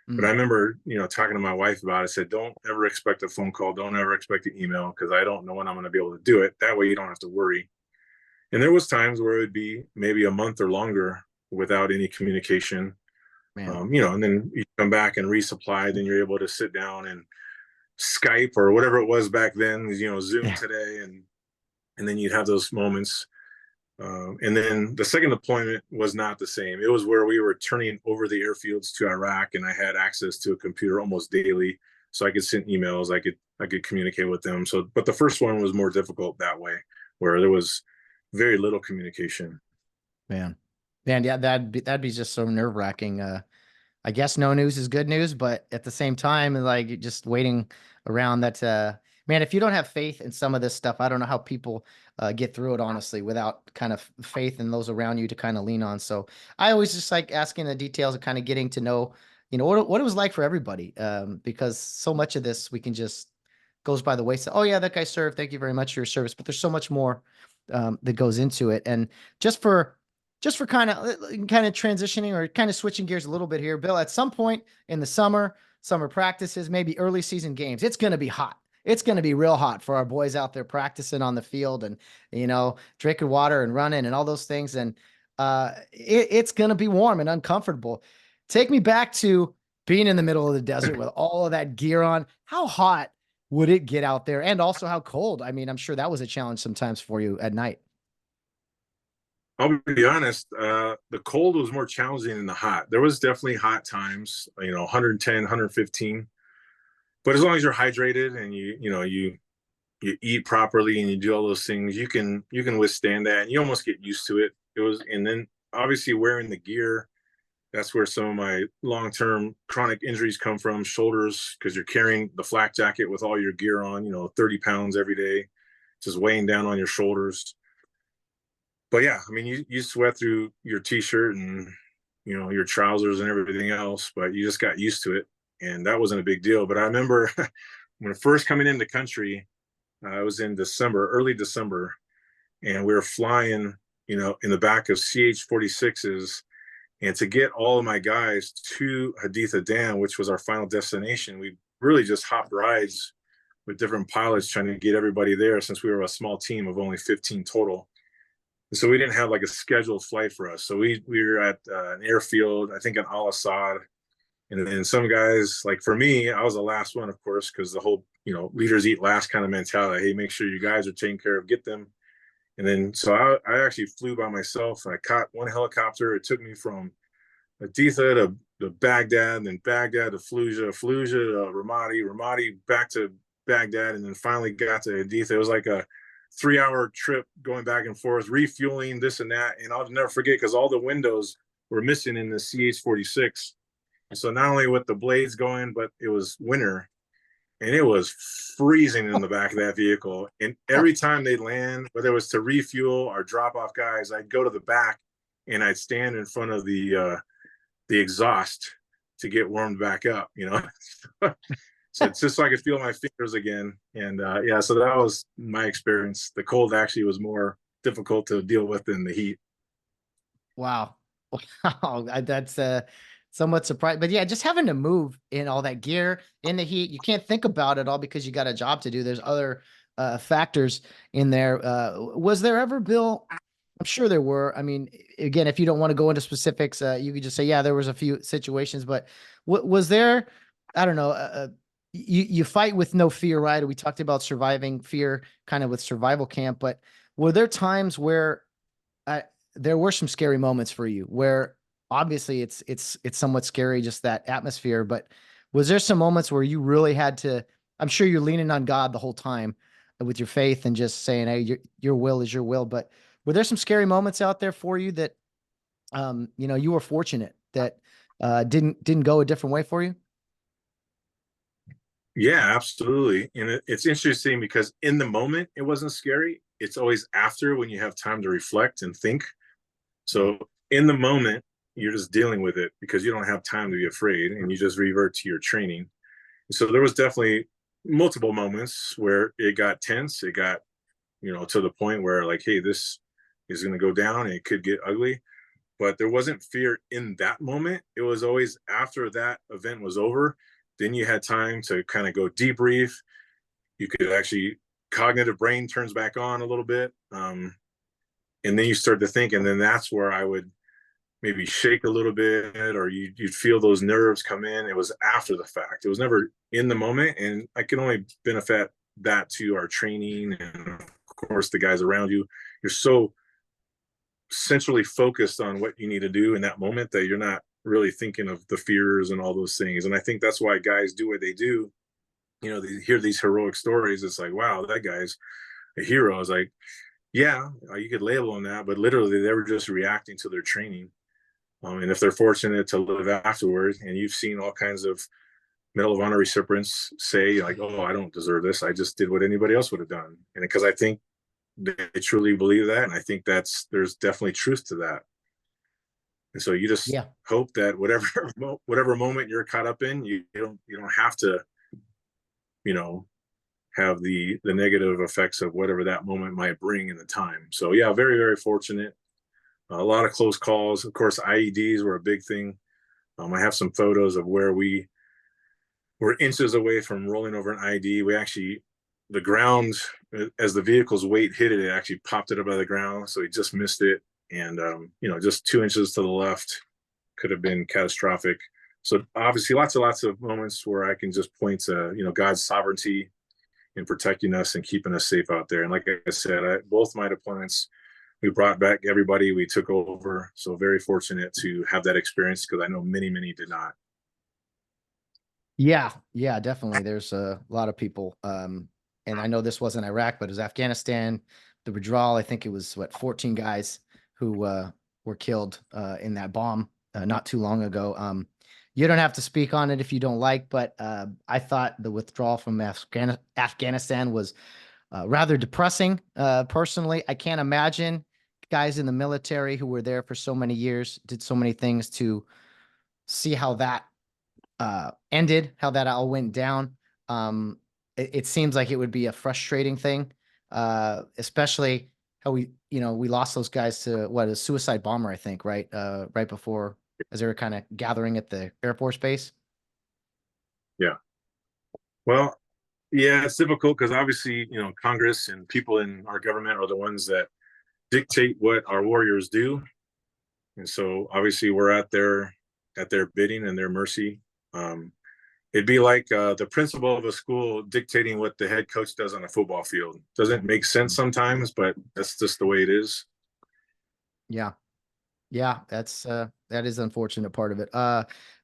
but I remember, talking to my wife about it. I said, don't ever expect a phone call. Don't ever expect an email, because I don't know when I'm going to be able to do it. That way you don't have to worry. And there was times where it would be maybe a month or longer without any communication. And then you come back and resupply, then you're able to sit down and Skype or whatever it was back then, Zoom today. And then you'd have those moments. And then the second deployment was not the same. It was where we were turning over the airfields to Iraq, and I had access to a computer almost daily. So I could send emails, I could communicate with them. So, but the first one was more difficult that way, where there was very little communication. Man, yeah, that'd be just so nerve wracking. I guess no news is good news, but at the same time, like just waiting around that, man, if you don't have faith in some of this stuff, I don't know how people get through it, honestly, without kind of faith in those around you to kind of lean on. So I always just like asking the details and kind of getting to know, what it was like for everybody. Because so much of this we can just goes by the wayside. Oh yeah, that guy served. Thank you very much for your service. But there's so much more that goes into it. And just for kind of transitioning or kind of switching gears a little bit here, Bill, at some point in the summer practices, maybe early season games, it's going to be hot. It's going to be real hot for our boys out there practicing on the field and, drinking water and running and all those things. And it's going to be warm and uncomfortable. Take me back to being in the middle of the desert with all of that gear on. How hot would it get out there? And also how cold? I mean, I'm sure that was a challenge sometimes for you at night. I'll be honest, the cold was more challenging than the hot. There was definitely hot times, 110, 115. But as long as you're hydrated and you eat properly and you do all those things, you can withstand that, and you almost get used to it. And then obviously wearing the gear, that's where some of my long-term chronic injuries come from, shoulders, because you're carrying the flak jacket with all your gear on, 30 pounds every day, just weighing down on your shoulders. But yeah, I mean, you sweat through your t-shirt and, your trousers and everything else, but you just got used to it. And that wasn't a big deal. But I remember when first coming into country, I was in early December, and we were flying, in the back of CH-46s. And to get all of my guys to Haditha Dam, which was our final destination, we really just hopped rides with different pilots trying to get everybody there, since we were a small team of only 15 total. And so we didn't have like a scheduled flight for us. So we were at an airfield, I think in Al Assad. And then some guys, like for me, I was the last one, of course, because the whole, leaders eat last kind of mentality. Hey, make sure you guys are taken care of, get them. And then, so I actually flew by myself. I caught one helicopter. It took me from Aditha to Baghdad, then Baghdad to Fallujah, Fallujah to Ramadi, Ramadi back to Baghdad, and then finally got to Aditha. It was like a 3-hour trip going back and forth, refueling, this and that. And I'll never forget, because all the windows were missing in the CH-46. So not only with the blades going, but it was winter, and it was freezing in the back of that vehicle. And every time they'd land, whether it was to refuel or drop off guys, I'd go to the back and I'd stand in front of the exhaust to get warmed back up, So it's just so I could feel my fingers again. And yeah, so that was my experience. The cold actually was more difficult to deal with than the heat. Wow. Wow. That's somewhat surprised, but yeah, just having to move in all that gear in the heat, you can't think about it all because you got a job to do. There's other factors in there. Was there ever, Bill? I'm sure there were. I mean, again, if you don't want to go into specifics, you could just say, yeah, there was a few situations, but was there, I don't know, you fight with no fear, right? We talked about surviving fear kind of with survival camp, but were there times where there were some scary moments for you where obviously it's somewhat scary, just that atmosphere, but was there some moments where you really had to, I'm sure you're leaning on God the whole time with your faith and just saying, hey, your will is your will, but were there some scary moments out there for you that, you were fortunate that didn't go a different way for you? Yeah, absolutely. And it's interesting because in the moment, it wasn't scary. It's always after, when you have time to reflect and think. So in the moment, you're just dealing with it because you don't have time to be afraid, and you just revert to your training. So there was definitely multiple moments where it got tense. It got, to the point where like, hey, this is going to go down and it could get ugly. But there wasn't fear in that moment. It was always after that event was over. Then you had time to kind of go debrief. You could actually, cognitive brain turns back on a little bit. And then you start to think, and then that's where I would maybe shake a little bit, or you'd feel those nerves come in. It was after the fact. It was never in the moment. And I can only benefit that to our training and, of course, the guys around you. You're so centrally focused on what you need to do in that moment that you're not really thinking of the fears and all those things. And I think that's why guys do what they do. They hear these heroic stories. It's like, wow, that guy's a hero. I was like, yeah, you could label them that, but literally they were just reacting to their training. And if they're fortunate to live afterward, and you've seen all kinds of Medal of Honor recipients say like, oh, I don't deserve this. I just did what anybody else would have done. And because I think they truly believe that. And I think there's definitely truth to that. And so you just hope that whatever moment you're caught up in, you don't have to, have the negative effects of whatever that moment might bring in the time. So yeah, very, very fortunate. A lot of close calls. Of course, IEDs were a big thing. I have some photos of where we were inches away from rolling over an IED. The ground, as the vehicle's weight hit it, it actually popped it up out of the ground. So we just missed it. And, just 2 inches to the left could have been catastrophic. So obviously lots of moments where I can just point to, God's sovereignty in protecting us and keeping us safe out there. And like I said, both my deployments, we brought back everybody we took over. So very fortunate to have that experience, because I know many, many did not. Yeah, definitely. There's a lot of people. And I know this wasn't Iraq, but it was Afghanistan, the withdrawal. I think it was 14 guys who were killed in that bomb not too long ago. You don't have to speak on it if you don't like, but I thought the withdrawal from Afghanistan was rather depressing. Personally, I can't imagine guys in the military who were there for so many years, did so many things, to see how that ended, how that all went down. It seems like it would be a frustrating thing, especially how we lost those guys to a suicide bomber, I think, right? Right before, as they were kind of gathering at the Air Force Base. Yeah. Well, yeah, it's difficult because obviously, Congress and people in our government are the ones that dictate what our warriors do. And so obviously we're at their bidding and their mercy. It'd be like the principal of a school dictating what the head coach does on a football field. Doesn't make sense sometimes, but that's just the way it is. Yeah. Yeah, that is unfortunate part of it.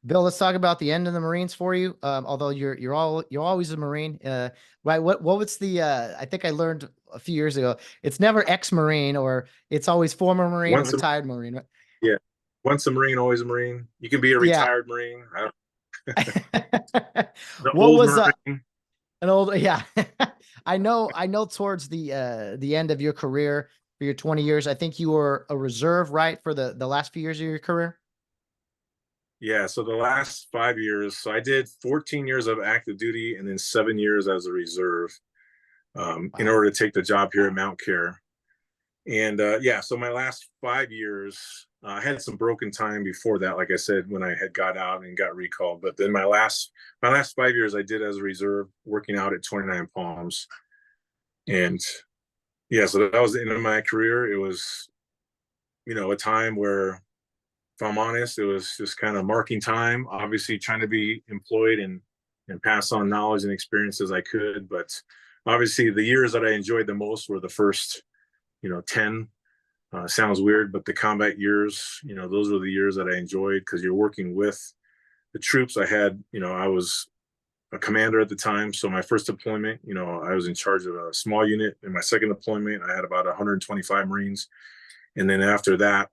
Bill, let's talk about the end of the Marines for you. Although you're always a Marine. Right? What was the I think I learned a few years ago. It's never ex-Marine, or it's always former Marine or Once a, retired Marine. Right? yeah, once a Marine, always a Marine. You can be a Yeah. retired Marine. The What old was Marine. an old, yeah. I know towards the end of your career, for your 20 years, I think you were a reserve, right, for the last few years of your career? Yeah, so the last 5 years, so I did 14 years of active duty and then 7 years as a reserve, in Wow. order to take the job here at Mount Care. And yeah, so my last 5 years, I had some broken time before that, like I said, when I had got out and got recalled. But then my last 5 years, I did as a reserve, working out at 29 Palms. And yeah, so that was the end of my career. It was, a time where, if I'm honest, it was just kind of marking time, obviously trying to be employed and pass on knowledge and experience as I could. But obviously the years that I enjoyed the most were the first, 10. Sounds weird, but the combat years, those were the years that I enjoyed because you're working with the troops. I was a commander at the time. So my first deployment, I was in charge of a small unit. In my second deployment, I had about 125 Marines. And then after that,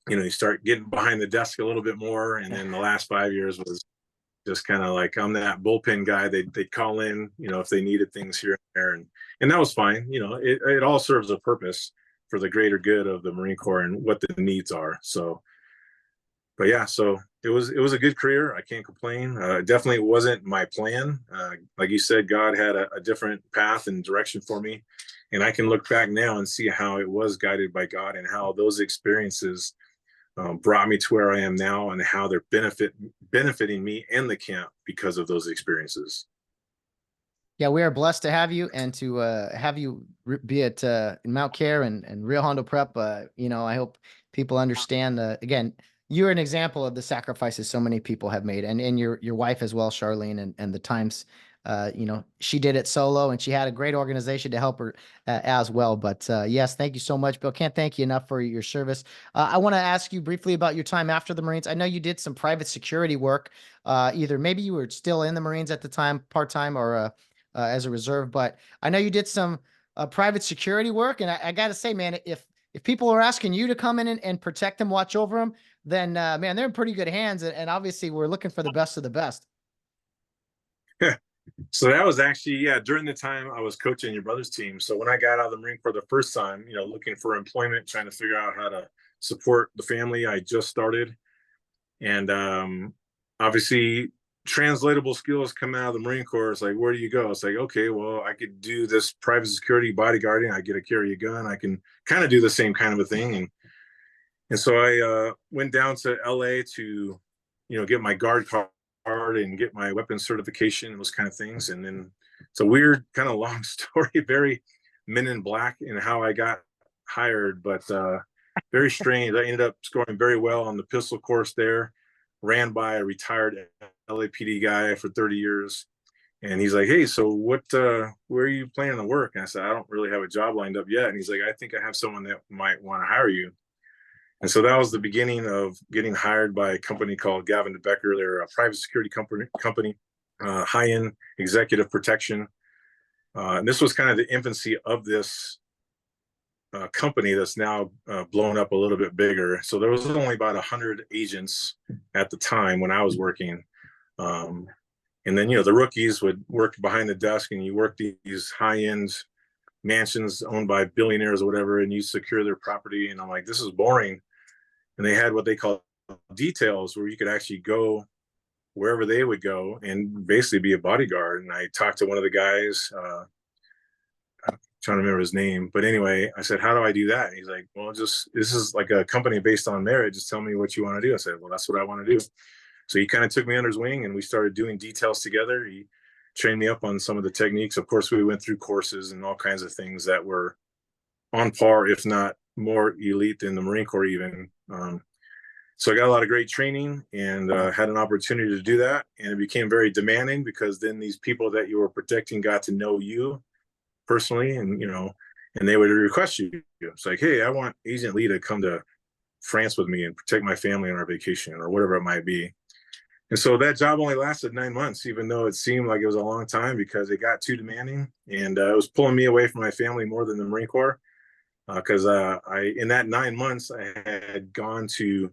you start getting behind the desk a little bit more. And then the last 5 years was just kind of like, I'm that bullpen guy. They'd call in, if they needed things here and there. And that was fine. It all serves a purpose for the greater good of the Marine Corps and what the needs are. So, but yeah, so it was a good career. I can't complain. Definitely wasn't my plan. Like you said, God had a different path and direction for me. And I can look back now and see how it was guided by God and how those experiences brought me to where I am now and how they're benefiting me and the camp because of those experiences. Yeah, we are blessed to have you and to have you be at in Mount Care and Rio Hondo Prep. I hope people understand. Again, you're an example of the sacrifices so many people have made, and your wife as well, Charlene, and the times. She did it solo, and she had a great organization to help her as well. But yes, thank you so much, Bill. Can't thank you enough for your service. I want to ask you briefly about your time after the Marines. I know you did some private security work. Either maybe you were still in the Marines at the time, part time, or as a reserve. But I know you did some private security work, and I got to say, man, if people are asking you to come in and protect them, watch over them, then man, they're in pretty good hands. And obviously, we're looking for the best of the best. So that was actually, yeah, during the time I was coaching your brother's team. So when I got out of the Marine Corps the first time, looking for employment, trying to figure out how to support the family I just started. And obviously, translatable skills come out of the Marine Corps. It's like, where do you go? It's like, okay, well, I could do this private security bodyguarding. I get to carry a gun. I can kind of do the same kind of a thing. And so I went down to LA to, get my guard card and get my weapons certification and those kind of things. And then it's a weird kind of long story, very Men in Black in how I got hired, but very strange. I ended up scoring very well on the pistol course there, ran by a retired LAPD guy for 30 years. And he's like, hey, so where are you planning to work? And I said, I don't really have a job lined up yet. And he's like, I think I have someone that might want to hire you. And so that was the beginning of getting hired by a company called Gavin DeBecker. They're a private security company, high-end executive protection. And this was kind of the infancy of this company that's now blown up a little bit bigger. So there was only about 100 agents at the time when I was working. And then, the rookies would work behind the desk and you work these high-end mansions owned by billionaires or whatever, and you secure their property. And I'm like, this is boring. And they had what they call details where you could actually go wherever they would go and basically be a bodyguard. And I talked to one of the guys, I'm trying to remember his name, but anyway, I said, how do I do that? And he's like, well, this is like a company based on merit. Just tell me what you want to do. I said, well, that's what I want to do. So he kind of took me under his wing and we started doing details together. He trained me up on some of the techniques. Of course, we went through courses and all kinds of things that were on par, if not more elite than the Marine Corps even. So I got a lot of great training and had an opportunity to do that. And it became very demanding because then these people that you were protecting got to know you personally, and and they would request you. It's like, hey, I want Agent Lee to come to France with me and protect my family on our vacation or whatever it might be. And so that job only lasted 9 months, even though it seemed like it was a long time, because it got too demanding and it was pulling me away from my family more than the Marine Corps. Because in that 9 months, I had gone to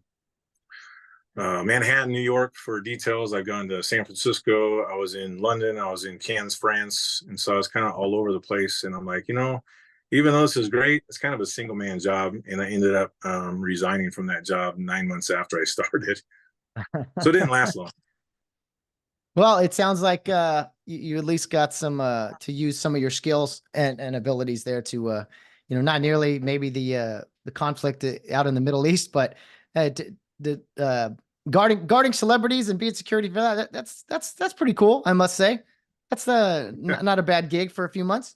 Manhattan, New York for details. I've gone to San Francisco. I was in London. I was in Cannes, France. And so I was kind of all over the place. And I'm like, even though this is great, it's kind of a single man job. And I ended up resigning from that job 9 months after I started. So it didn't last long. Well, it sounds like you at least got some to use some of your skills and abilities there to not nearly maybe the conflict out in the Middle East, but guarding celebrities and being security for that. That's pretty cool, I must say. That's not a bad gig for a few months.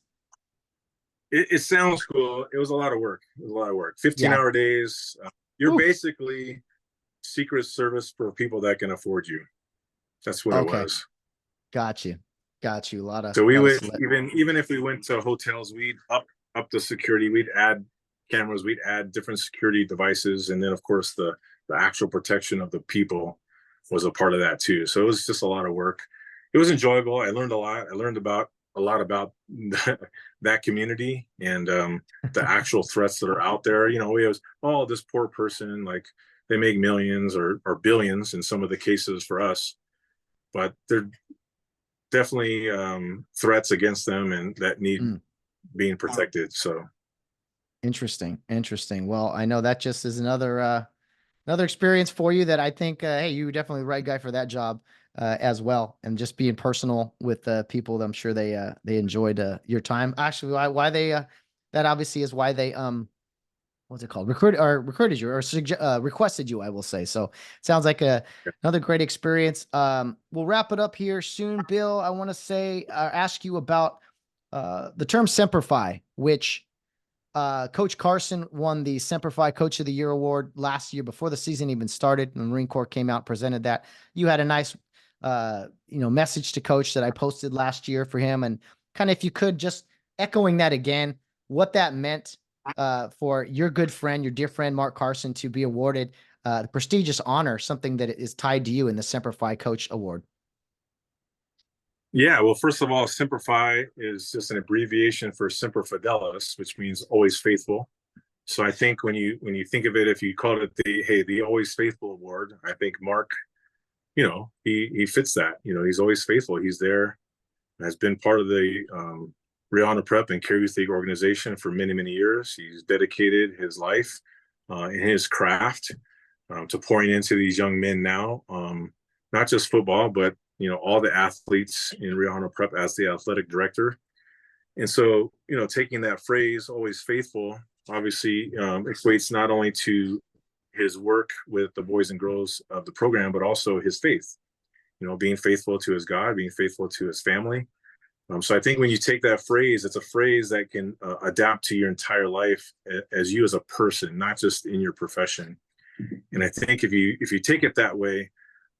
It sounds cool. It was a lot of work. 15-hour days. You're basically Secret Service for people that can afford you. That's what it was. Got you. A lot of. So we would even if we went to hotels, we'd up the security. We'd add cameras. We'd add different security devices, and then of course the actual protection of the people was a part of that too. So it was just a lot of work. It was enjoyable. I learned a lot. I learned a lot about that community and the actual threats that are out there. We was, this poor person, like they make millions or billions in some of the cases for us, but they're definitely threats against them and that need being protected. So interesting. Well, I know that just is another experience for you that I think, hey, you were definitely the right guy for that job as well. And just being personal with people, I'm sure they enjoyed your time. Actually, why they that obviously is why they what's it called? Recruited you or requested you, I will say. So it sounds like another great experience. We'll wrap it up here soon. Bill, I want to ask you about the term Semper Fi, which Coach Carson won the Semper Fi Coach of the Year award last year before the season even started. The Marine Corps came out and presented that. You had a nice message to Coach that I posted last year for him, and kind of if you could just echoing that again, what that meant for your good friend, your dear friend Mark Carson, to be awarded the prestigious honor, something that is tied to you in the Semper Fi Coach Award. Yeah, well, first of all, Semper Fi is just an abbreviation for Semper Fidelis, which means always faithful. So I think when you think of it, if you called it the Always Faithful Award, I think Mark, he fits that. He's always faithful. He's there, has been part of the Rio Hondo Prep and Care Youth League organization for many, many years. He's dedicated his life and his craft to pouring into these young men now, not just football, but all the athletes in Rio Hondo Prep as the athletic director. And so, taking that phrase, always faithful, obviously equates not only to his work with the boys and girls of the program, but also his faith, being faithful to his God, being faithful to his family. So I think when you take that phrase, it's a phrase that can adapt to your entire life as you as a person, not just in your profession. And I think if you take it that way,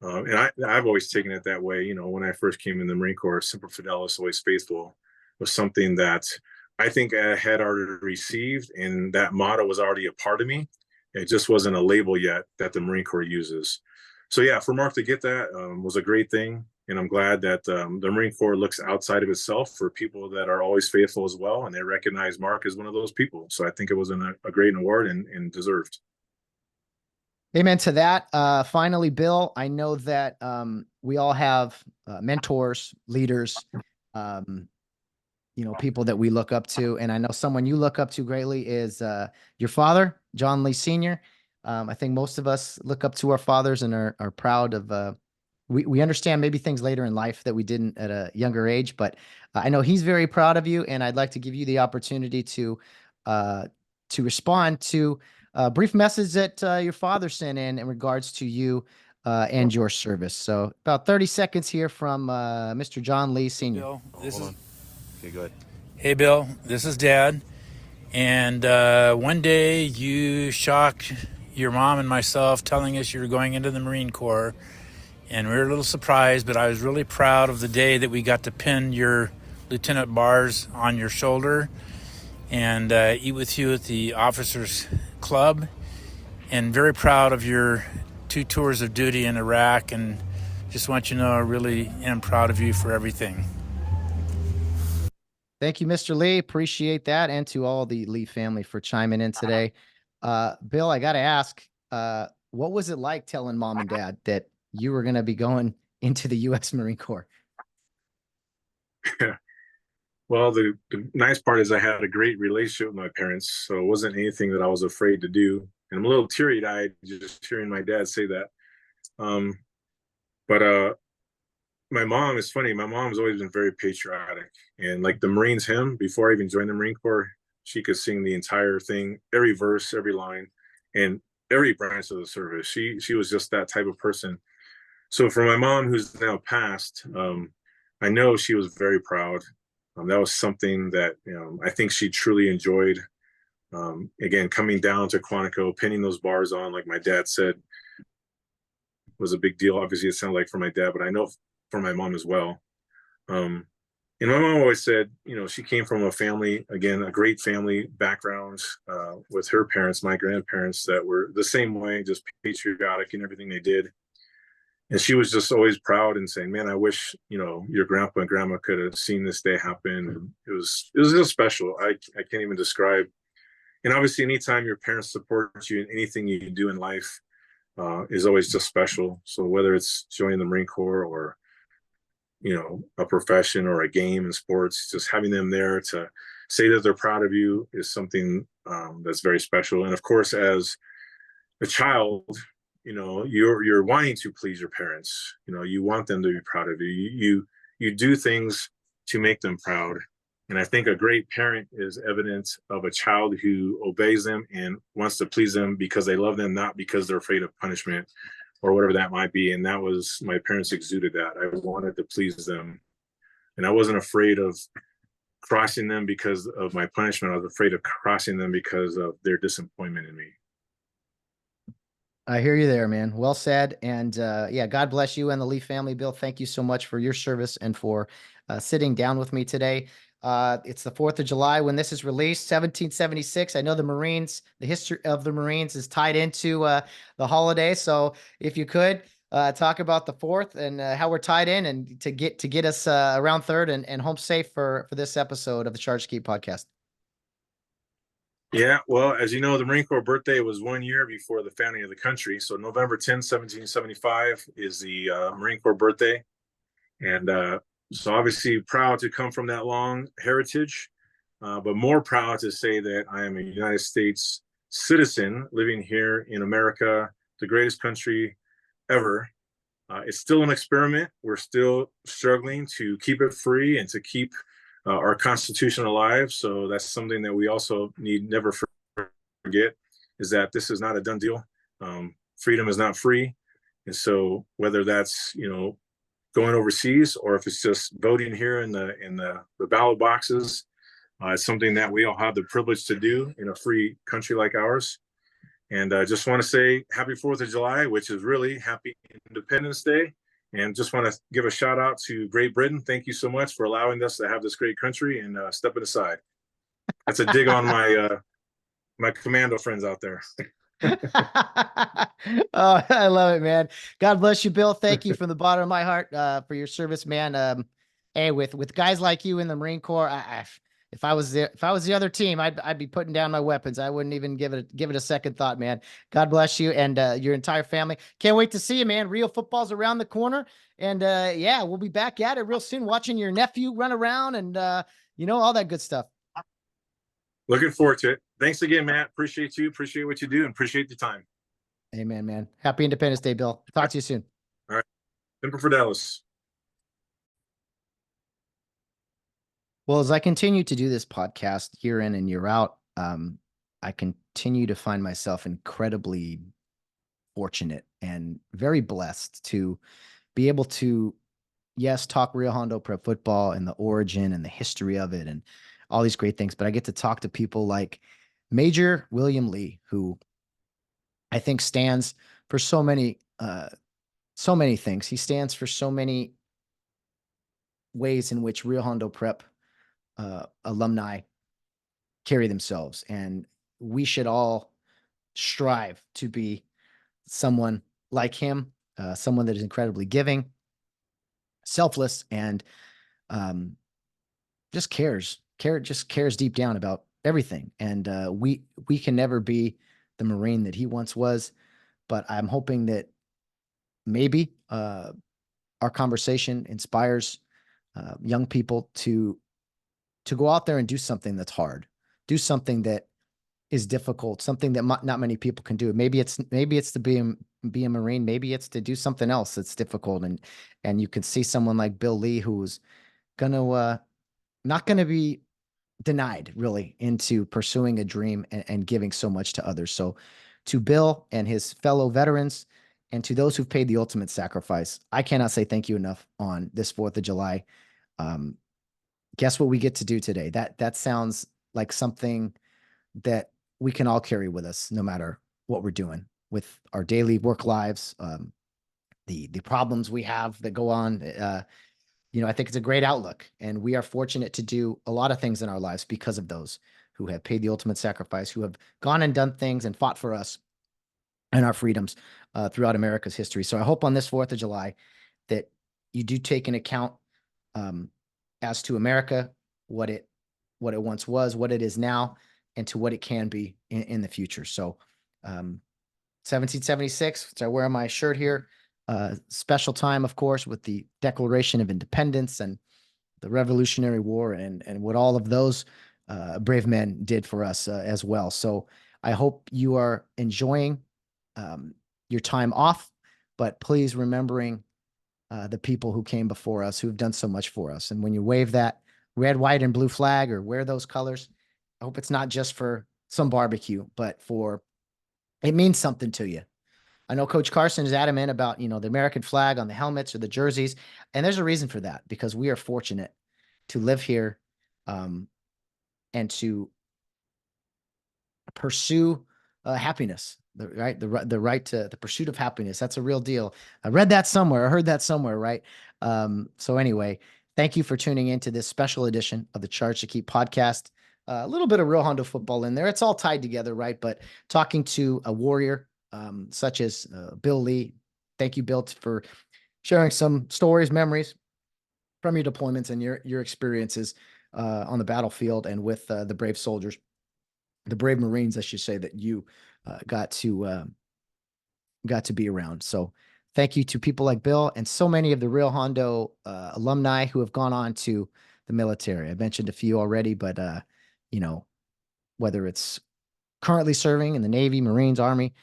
and I've always taken it that way, when I first came in the Marine Corps, Semper Fidelis, always faithful, was something that I think I had already received, and that motto was already a part of me. It just wasn't a label yet that the Marine Corps uses. So yeah, for Mark to get that was a great thing. And I'm glad that the Marine Corps looks outside of itself for people that are always faithful as well. And they recognize Mark as one of those people. So I think it was a great award and deserved. Amen to that. Finally, Bill, I know that we all have mentors, leaders, people that we look up to. And I know someone you look up to greatly is your father, John Lee Sr. I think most of us look up to our fathers and are proud of, we understand maybe things later in life that we didn't at a younger age, but I know he's very proud of you. And I'd like to give you the opportunity to respond to a brief message that your father sent in regards to you and your service. So about 30 seconds here from Mr. John Lee Sr. Bill, this Hold is on. Okay, go ahead. Hey Bill, this is Dad. And one day you shocked your mom and myself telling us you were going into the Marine Corps, and we were a little surprised, but I was really proud of the day that we got to pin your lieutenant bars on your shoulder and eat with you at the officers club, and very proud of your 2 tours of duty in Iraq, and just want you to know I really am proud of you for everything. Thank you, Mr. Lee. Appreciate that. And to all the Lee family for chiming in today. Bill, I got to ask, what was it like telling mom and dad that you were going to be going into the U.S. Marine Corps? Well, the nice part is I had a great relationship with my parents, so it wasn't anything that I was afraid to do. And I'm a little teary-eyed just hearing my dad say that. But my mom is funny. My mom's always been very patriotic, and like the Marines hymn, before I even joined the Marine Corps, she could sing the entire thing, every verse, every line, and every branch of the service. She was just that type of person. So for my mom, who's now passed, I know she was very proud. That was something that I think she truly enjoyed. Again, coming down to Quantico, pinning those bars on, like my dad said, was a big deal. Obviously, it sounded like for my dad, but I know for my mom as well. And my mom always said, she came from a family, again, a great family background with her parents, my grandparents, that were the same way, just patriotic in everything they did. And she was just always proud and saying, man, I wish, your grandpa and grandma could have seen this day happen. And it was just special. I can't even describe. And obviously, anytime your parents support you in anything you do in life is always just special. So whether it's joining the Marine Corps or, a profession or a game in sports, just having them there to say that they're proud of you is something that's very special. And of course, as a child, you're wanting to please your parents. You want them to be proud of you. You do things to make them proud. And I think a great parent is evidence of a child who obeys them and wants to please them because they love them, not because they're afraid of punishment or whatever that might be. And that was, my parents exuded that. I wanted to please them. And I wasn't afraid of crossing them because of my punishment. I was afraid of crossing them because of their disappointment in me. I hear you there, man. Well said. And yeah, God bless you and the Lee family. Bill, thank you so much for your service and for sitting down with me today. It's the 4th of July when this is released, 1776. I know the Marines, the history of the Marines is tied into the holiday. So if you could talk about the 4th and how we're tied in and to get us around 3rd and home safe for this episode of the Charge Keep podcast. Yeah, well, as you know, the Marine Corps birthday was 1 year before the founding of the country. So November 10th, 1775 is the Marine Corps birthday. And so obviously proud to come from that long heritage, but more proud to say that I am a United States citizen living here in America, the greatest country ever. It's still an experiment. We're still struggling to keep it free and to keep our Constitution alive. So that's something that we also need never forget, is that this is not a done deal. Freedom is not free. And so whether that's, going overseas or if it's just voting here in the ballot boxes, it's something that we all have the privilege to do in a free country like ours. And I just want to say happy 4th of July, which is really happy Independence Day. And just want to give a shout out to Great Britain. Thank you so much for allowing us to have this great country and stepping aside. That's a dig on my commando friends out there. Oh, I love it, man. God bless you, Bill. Thank you from the bottom of my heart for your service, man. Hey, with guys like you in the Marine Corps, if I was the other team, I'd be putting down my weapons. I wouldn't even give it a second thought, man. God bless you and your entire family. Can't wait to see you, man. Rio football's around the corner, and yeah, we'll be back at it real soon, watching your nephew run around and all that good stuff. Looking forward to it. Thanks again, Matt. Appreciate you. Appreciate what you do, and appreciate the time. Amen, man. Happy Independence Day, Bill. Talk to you soon. All right. Semper Fidelis. Well, as I continue to do this podcast year in and year out, I continue to find myself incredibly fortunate and very blessed to be able to, yes, talk Rio Hondo Prep football and the origin and the history of it and all these great things. But I get to talk to people like Major William Lee, who I think stands for so many things. He stands for so many ways in which Rio Hondo Prep alumni carry themselves. And we should all strive to be someone like him, someone that is incredibly giving, selfless, and just cares deep down about everything. And we can never be the Marine that he once was, but I'm hoping that maybe our conversation inspires young people to go out there and do something that's hard, do something that is difficult, something that not many people can do. Maybe it's to be a Marine. Maybe it's to do something else that's difficult. And you can see someone like Bill Lee, who's not gonna be denied really into pursuing a dream and giving so much to others. So to Bill and his fellow veterans, and to those who've paid the ultimate sacrifice, I cannot say thank you enough on this 4th of July. Guess what we get to do today? That sounds like something that we can all carry with us, no matter what we're doing with our daily work lives, the problems we have that go on. I think it's a great outlook, and we are fortunate to do a lot of things in our lives because of those who have paid the ultimate sacrifice, who have gone and done things and fought for us and our freedoms throughout America's history. So I hope on this 4th of July that you do take into account as to America, what it once was, what it is now, and to what it can be in the future. So 1776, which I wear on my shirt here, special time, of course, with the Declaration of Independence and the Revolutionary War and what all of those brave men did for us as well. So I hope you are enjoying your time off, but please remembering the people who came before us, who've done so much for us. And when you wave that red, white, and blue flag or wear those colors, I hope it's not just for some barbecue, but it means something to you. I know Coach Carson is adamant about, the American flag on the helmets or the jerseys. And there's a reason for that, because we are fortunate to live here and to pursue happiness, the right to the pursuit of happiness. That's a real deal. I read that somewhere. I heard that somewhere. Right. So anyway, thank you for tuning into this special edition of the Charge to Keep podcast. A little bit of Rio Hondo football in there. It's all tied together, right? But talking to a warrior such as Bill Lee. Thank you, Bill, for sharing some stories, memories from your deployments and your experiences on the battlefield and with the brave soldiers, the brave Marines, I should say, that you got to be around. So thank you to people like Bill and so many of the Rio Hondo alumni who have gone on to the military. I mentioned a few already, but whether it's currently serving in the Navy, Marines, Army,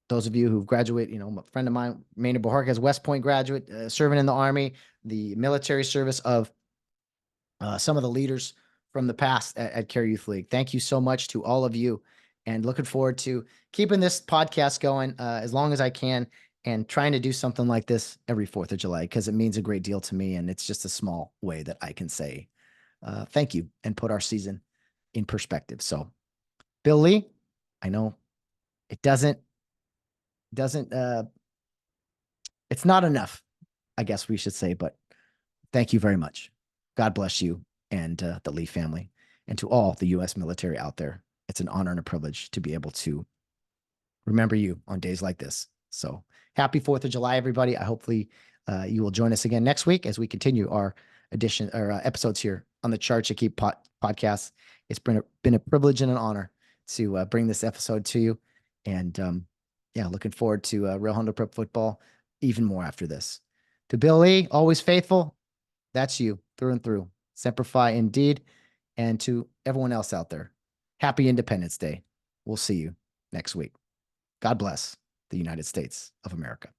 those of you who've graduated, a friend of mine, Maynard Bohorquez, West Point graduate, serving in the Army, the military service of some of the leaders from the past at Care Youth League. Thank you so much to all of you, and looking forward to keeping this podcast going as long as I can and trying to do something like this every 4th of July, because it means a great deal to me. And it's just a small way that I can say thank you and put our season in perspective. So Bill Lee, I know it doesn't it's not enough, I guess we should say, but thank you very much. God bless you and the Lee family, and to all the U.S. military out there. It's an honor and a privilege to be able to remember you on days like this. So happy 4th of July, everybody. I hopefully you will join us again next week as we continue our episodes here on the Charge to Keep podcast. It's been a privilege and an honor to bring this episode to you. And looking forward to Rio Hondo Prep football even more after this. To Bill Lee, always faithful. That's you through and through. Semper Fi indeed. And to everyone else out there, happy Independence Day. We'll see you next week. God bless the United States of America.